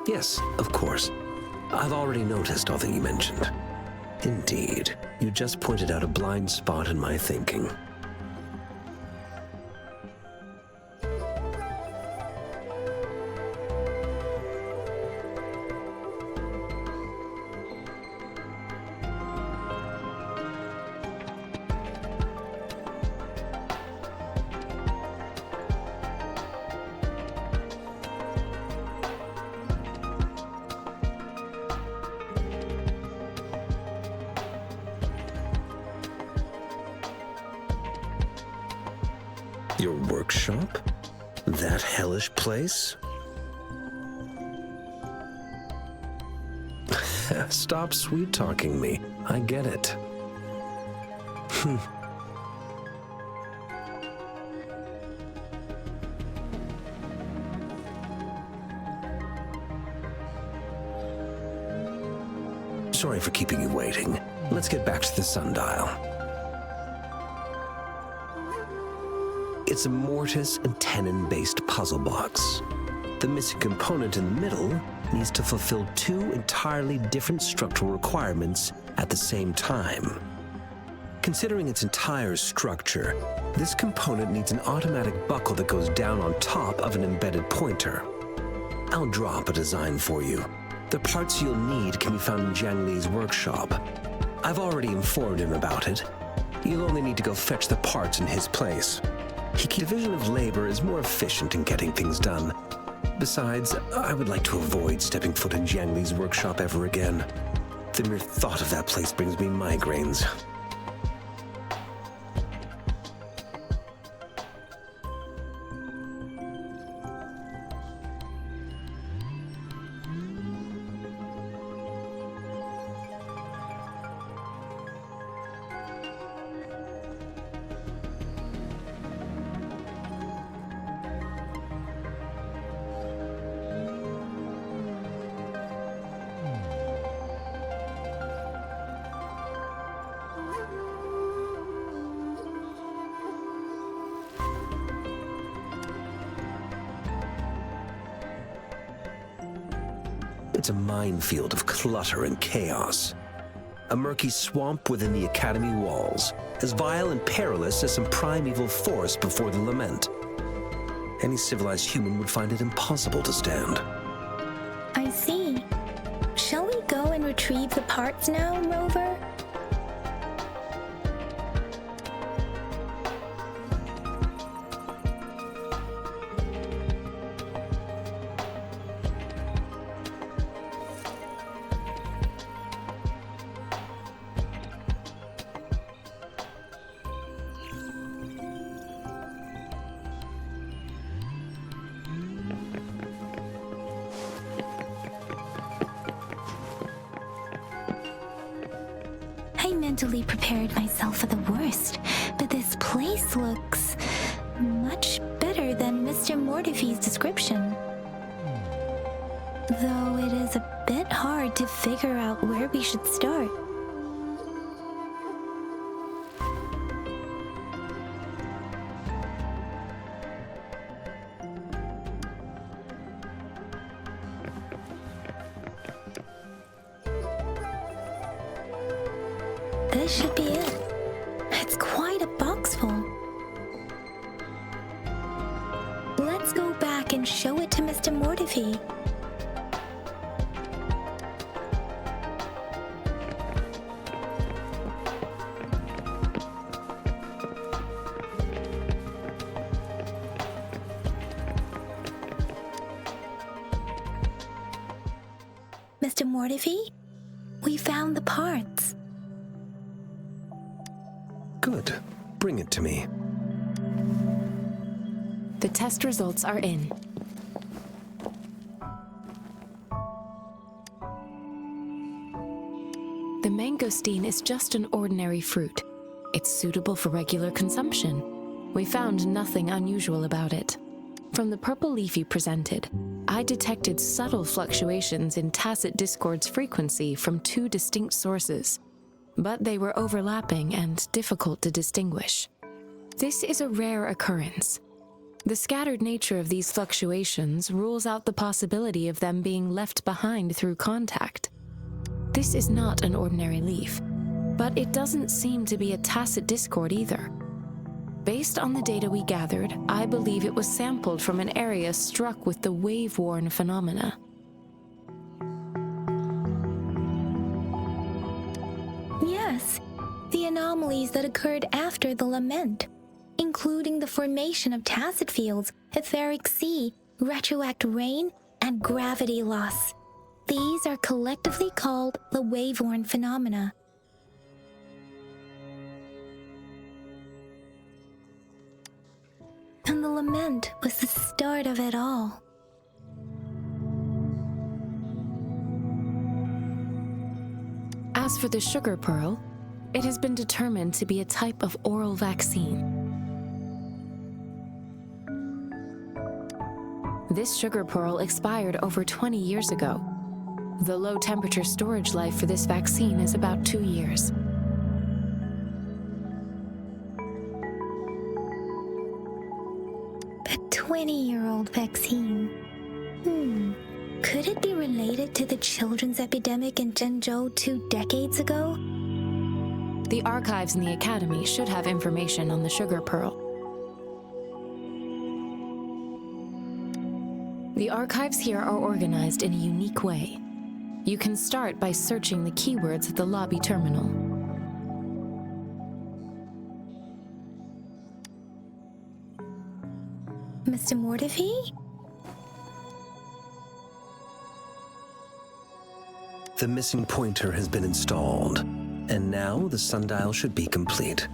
Yes, of course. I've already noticed all that you mentioned. Indeed, you just pointed out a blind spot in my thinking. Your workshop? That hellish place? Stop sweet-talking me. I get it. Sorry for keeping you waiting. Let's get back to the sundial. It's a mortise and tenon-based puzzle box. The missing component in the middle needs to fulfill two entirely different structural requirements at the same time. Considering its entire structure, this component needs an automatic buckle that goes down on top of an embedded pointer. I'll draw up a design for you. The parts you'll need can be found in Jiang Li's workshop. I've already informed him about it. You'll only need to go fetch the parts in his place. Division of labor is more efficient in getting things done. Besides, I would like to avoid stepping foot in Jiang Li's workshop ever again. The mere thought of that place brings me migraines. It's a minefield of clutter and chaos. A murky swamp within the Academy walls, as vile and perilous as some primeval forest before the lament. Any civilized human would find it impossible to stand. I see. Shall we go and retrieve the parts now, Rover? I mentally prepared myself for the worst, but this place looks much better than Mr. Mortifee's description. Though it is a bit hard to figure out where we should start. This should be it. It's quite a box full. Let's go back and show it to Mr. Mortifee. Mr. Mortifee, we found the parts. Good. Bring it to me. The test results are in. The mangosteen is just an ordinary fruit. It's suitable for regular consumption. We found nothing unusual about it. From the purple leaf you presented, I detected subtle fluctuations in tacit discord's frequency from two distinct sources, but they were overlapping and difficult to distinguish. This is a rare occurrence. The scattered nature of these fluctuations rules out the possibility of them being left behind through contact. This is not an ordinary leaf, but it doesn't seem to be a tacit discord either. Based on the data we gathered, I believe it was sampled from an area struck with the wave-worn phenomena. Yes, the anomalies that occurred after the lament, including the formation of tacit fields, etheric sea, retroact rain, and gravity loss. These are collectively called the wave-worn phenomena. And the lament was the start of it all. As for the sugar pearl, it has been determined to be a type of oral vaccine. This sugar pearl expired over 20 years ago. The low-temperature storage life for this vaccine is about 2 years. A 20-year-old vaccine. Could it be related to the children's epidemic in Zhengzhou 2 decades ago? The archives in the Academy should have information on the sugar pearl. The archives here are organized in a unique way. You can start by searching the keywords at the lobby terminal. Mr. Mortefi? The missing pointer has been installed, and now the sundial should be complete.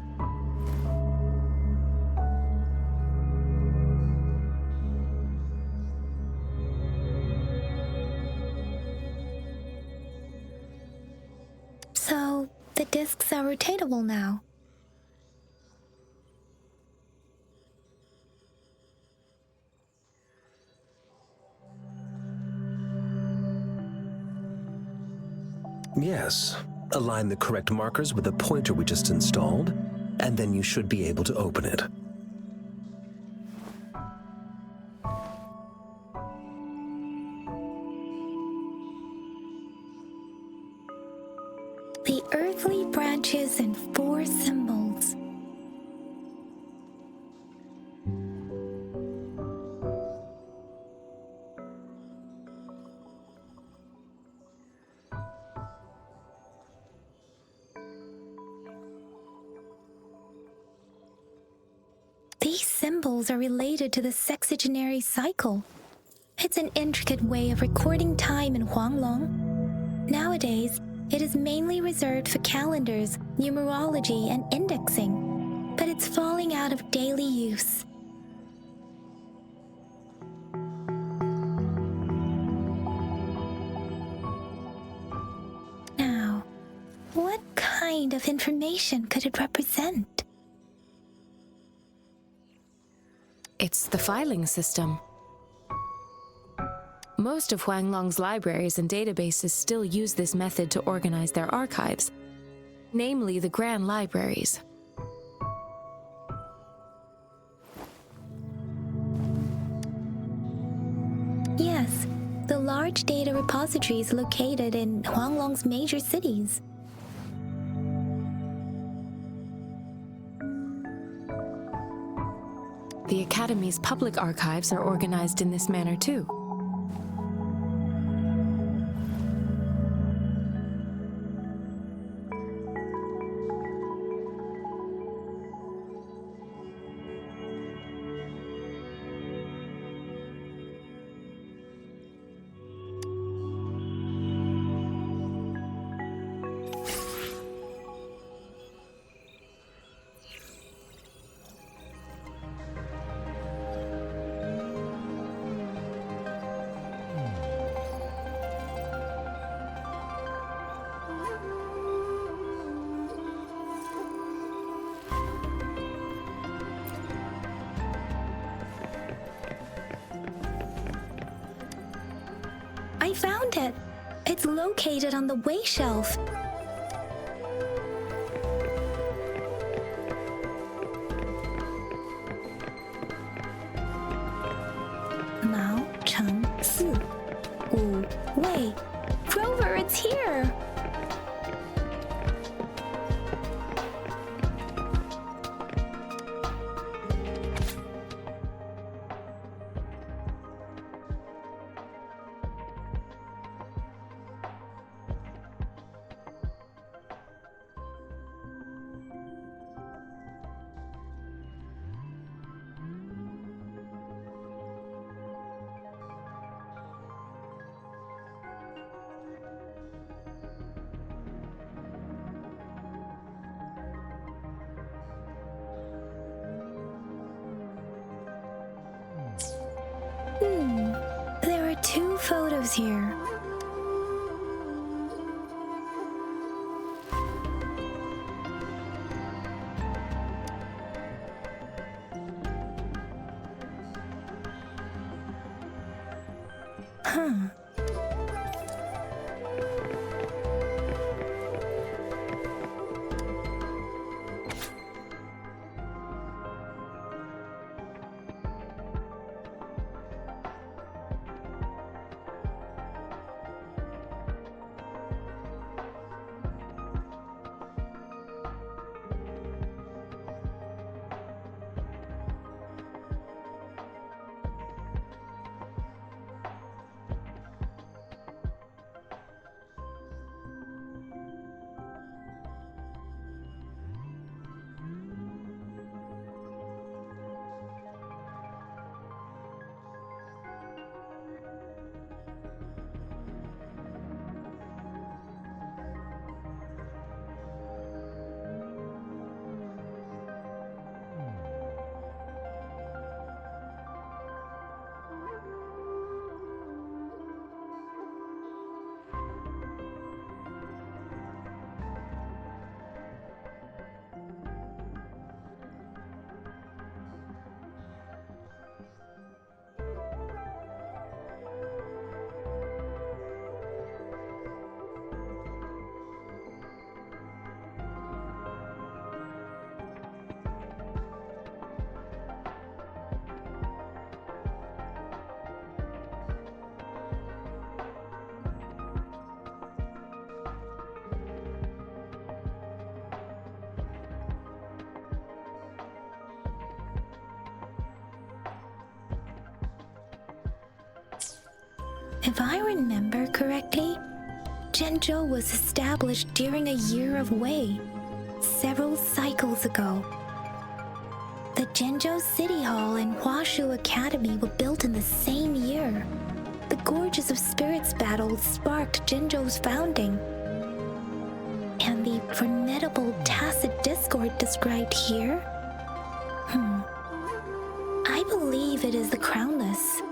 So, the discs are rotatable now. Yes. Align the correct markers with the pointer we just installed, and then you should be able to open it. The earthly branches and 4 symbols. These symbols are related to the sexagenary cycle. It's an intricate way of recording time in Huanglong. Nowadays, it is mainly reserved for calendars, numerology, and indexing, but it's falling out of daily use. Now, what kind of information could it represent? It's the filing system. Most of Huanglong's libraries and databases still use this method to organize their archives, namely the Grand Libraries. Yes, the large data repositories located in Huanglong's major cities. The Academy's public archives are organized in this manner too. I found it. It's located on the way shelf. Mao Cheng Si. Wu Wei. Rover, it's here. There are 2 photos here. If I remember correctly, Zhenzhou was established during a year of Wei, several cycles ago. The Zhenzhou City Hall and Huashu Academy were built in the same year. The Gorges of Spirits battle sparked Zhenzhou's founding. And the formidable tacit discord described here? I believe it is the Crownless.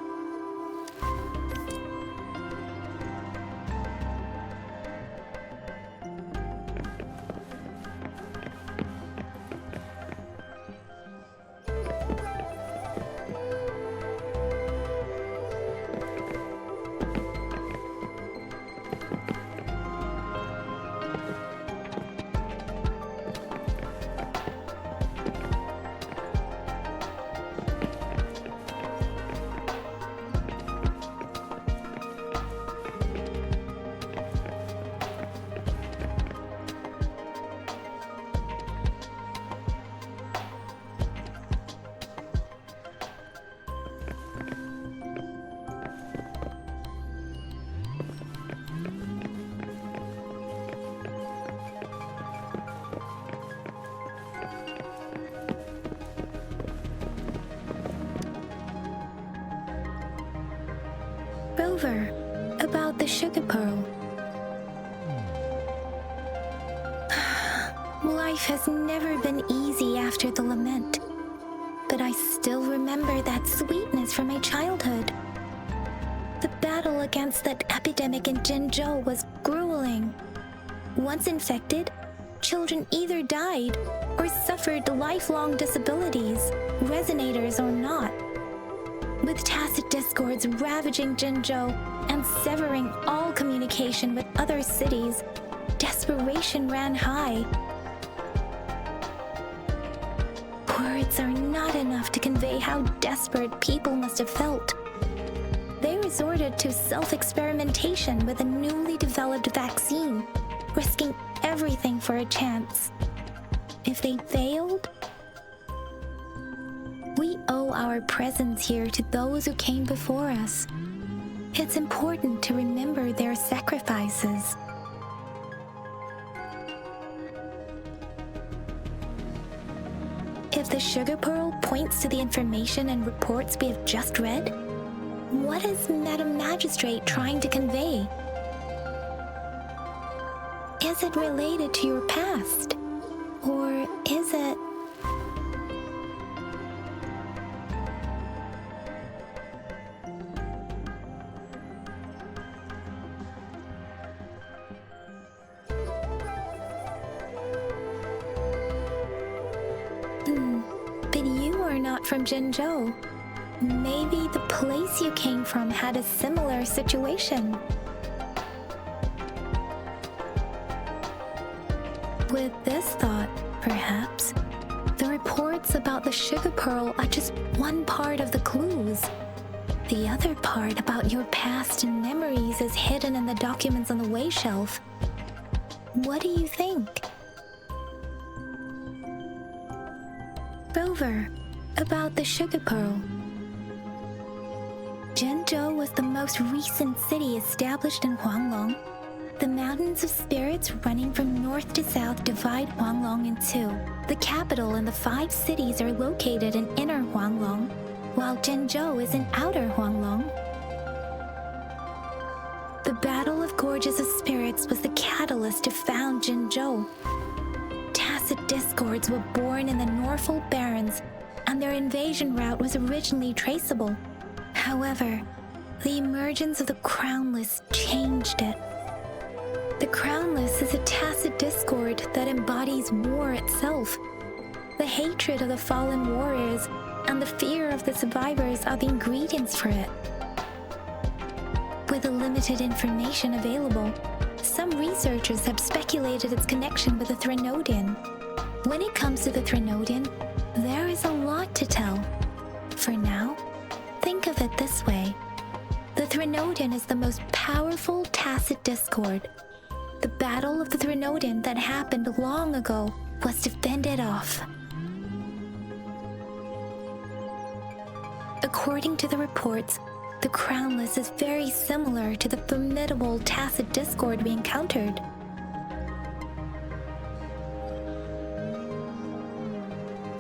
Rover, about the sugar pearl. Life has never been easy after the lament, but I still remember that sweetness from my childhood. The battle against that epidemic in Zhenzhou was grueling. Once infected, children either died or suffered lifelong disabilities, resonators or not. With tacit discords ravaging Zhenzhou and severing all communication with other cities, desperation ran high. Words are not enough to convey how desperate people must have felt. They resorted to self-experimentation with a newly developed vaccine, risking everything for a chance. If they failed, we owe our presence here to those who came before us. It's important to remember their sacrifices. If the sugar pearl points to the information and reports we have just read, what is Madam Magistrate trying to convey? Is it related to your past? Or is it... But you are not from Zhenzhou. Maybe the place you came from had a similar situation. With this thought, perhaps, the reports about the sugar pearl are just one part of the clues. The other part about your past and memories is hidden in the documents on the way shelf. What do you think? Rover, about the sugar pearl. Zhenzhou was the most recent city established in Huanglong. The mountains of spirits running from north to south divide Huanglong in two. The capital and the 5 cities are located in inner Huanglong, while Zhenzhou is in outer Huanglong. The Battle of Gorges of Spirits was the catalyst to found Zhenzhou. Tacit discords were born in the Norfolk Barrens, and their invasion route was originally traceable. However, the emergence of the Crownless changed it. The Crownless is a tacit discord that embodies war itself. The hatred of the fallen warriors and the fear of the survivors are the ingredients for it. With the limited information available, some researchers have speculated its connection with the Threnodian. When it comes to the Threnodian, there is a lot to tell. For now, think of it this way. The Threnodian is the most powerful tacit discord. The battle of the Threnodian that happened long ago was to fend it off. According to the reports, The Crownless is very similar to the formidable Tacit Discord we encountered.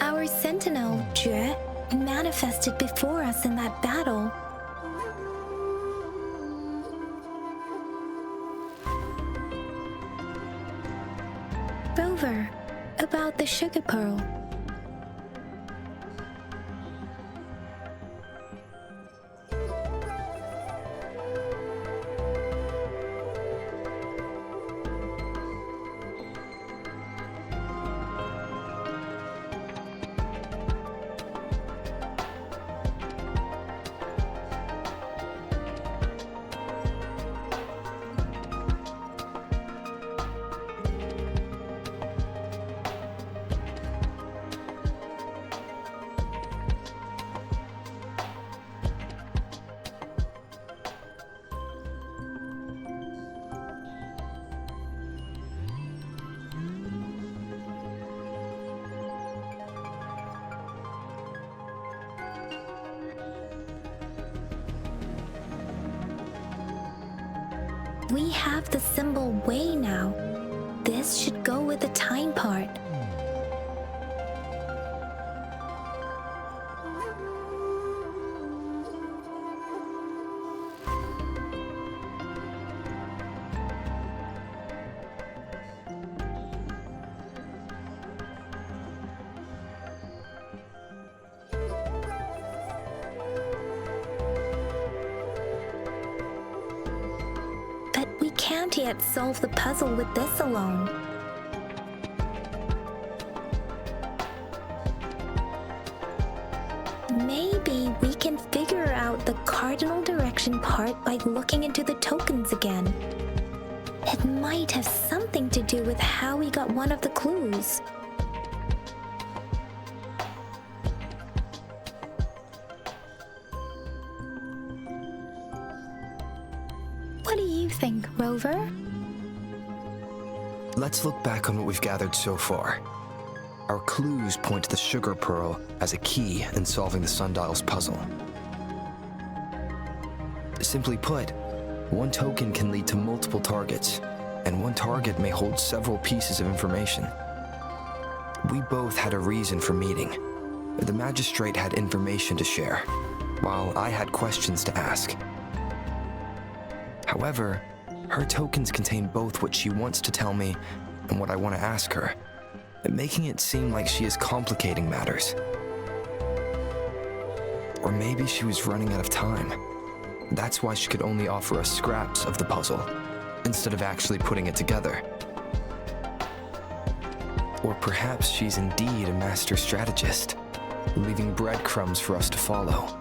Our Sentinel, Jue, manifested before us in that battle. Rover, about the sugar pearl. We have the symbol way now. This should go with the time part. Can't yet solve the puzzle with this alone. Maybe we can figure out the cardinal direction part by looking into the tokens again. It might have something to do with how we got one of the clues. What do you think, Rover? Let's look back on what we've gathered so far. Our clues point to the sugar pearl as a key in solving the sundial's puzzle. Simply put, one token can lead to multiple targets, and one target may hold several pieces of information. We both had a reason for meeting. The magistrate had information to share, while I had questions to ask. However, her tokens contain both what she wants to tell me and what I want to ask her, making it seem like she is complicating matters. Or maybe she was running out of time. That's why she could only offer us scraps of the puzzle, instead of actually putting it together. Or perhaps she's indeed a master strategist, leaving breadcrumbs for us to follow.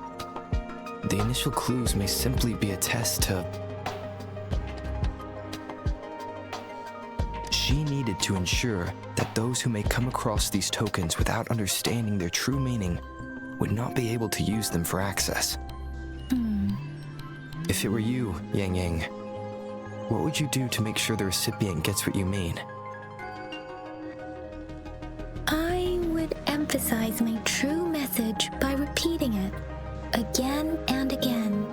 The initial clues may simply be a test to... She needed to ensure that those who may come across these tokens without understanding their true meaning would not be able to use them for access. If it were you, Yang Yang, what would you do to make sure the recipient gets what you mean? I would emphasize my true message by repeating it again and again.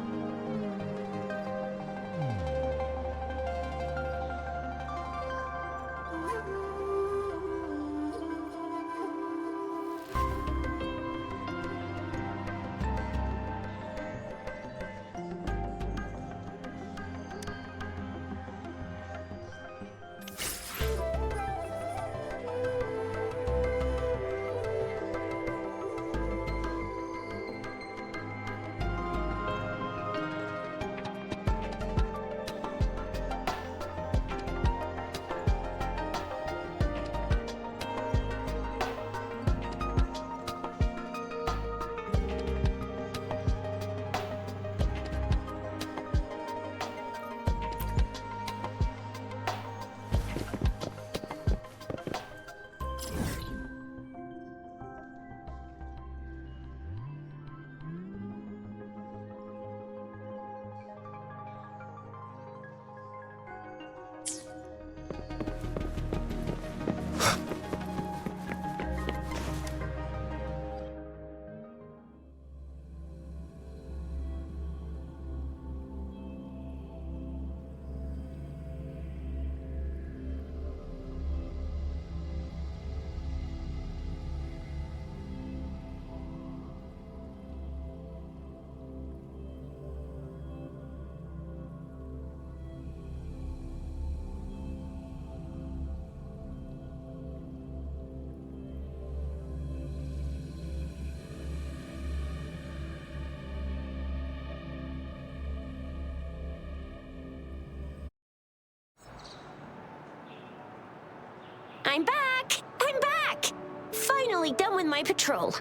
I'm back! I'm back! Finally done with my patrol.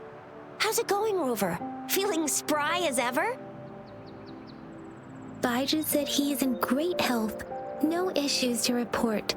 How's it going, Rover? Feeling spry as ever? Baiju said he is in great health. No issues to report.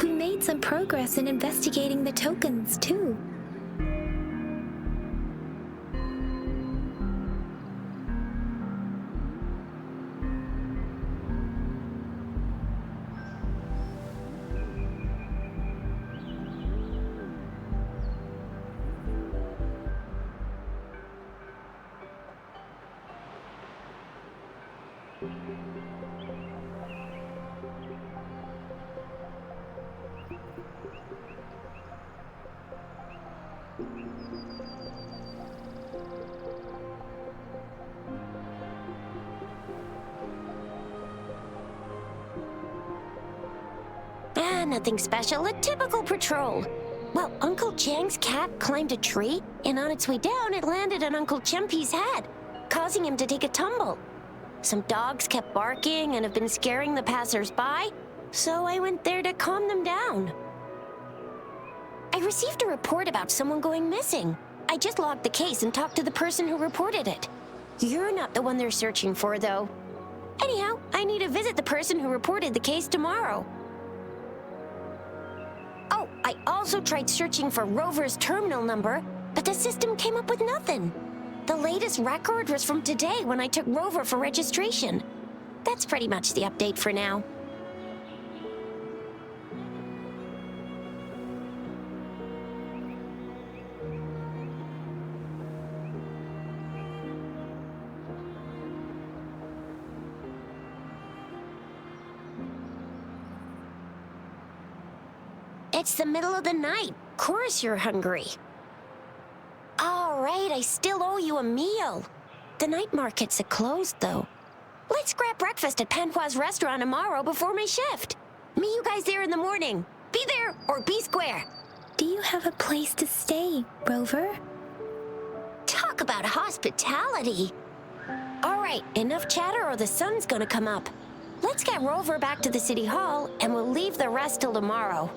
We made some progress in investigating the tokens, too. Nothing special, a typical patrol. Well, Uncle Chang's cat climbed a tree, and on its way down, it landed on Uncle Chempi's head, causing him to take a tumble. Some dogs kept barking and have been scaring the passers-by, so I went there to calm them down. I received a report about someone going missing. I just logged the case and talked to the person who reported it. You're not the one they're searching for, though. Anyhow, I need to visit the person who reported the case tomorrow. Oh, I also tried searching for Rover's terminal number, but the system came up with nothing. The latest record was from today when I took Rover for registration. That's pretty much the update for now. It's the middle of the night. Of course you're hungry. All right, I still owe you a meal. The night markets are closed, though. Let's grab breakfast at Panhua's restaurant tomorrow before my shift. Meet you guys there in the morning. Be there or be square. Do you have a place to stay, Rover? Talk about hospitality. All right, enough chatter or the sun's gonna come up. Let's get Rover back to the city hall, and we'll leave the rest till tomorrow.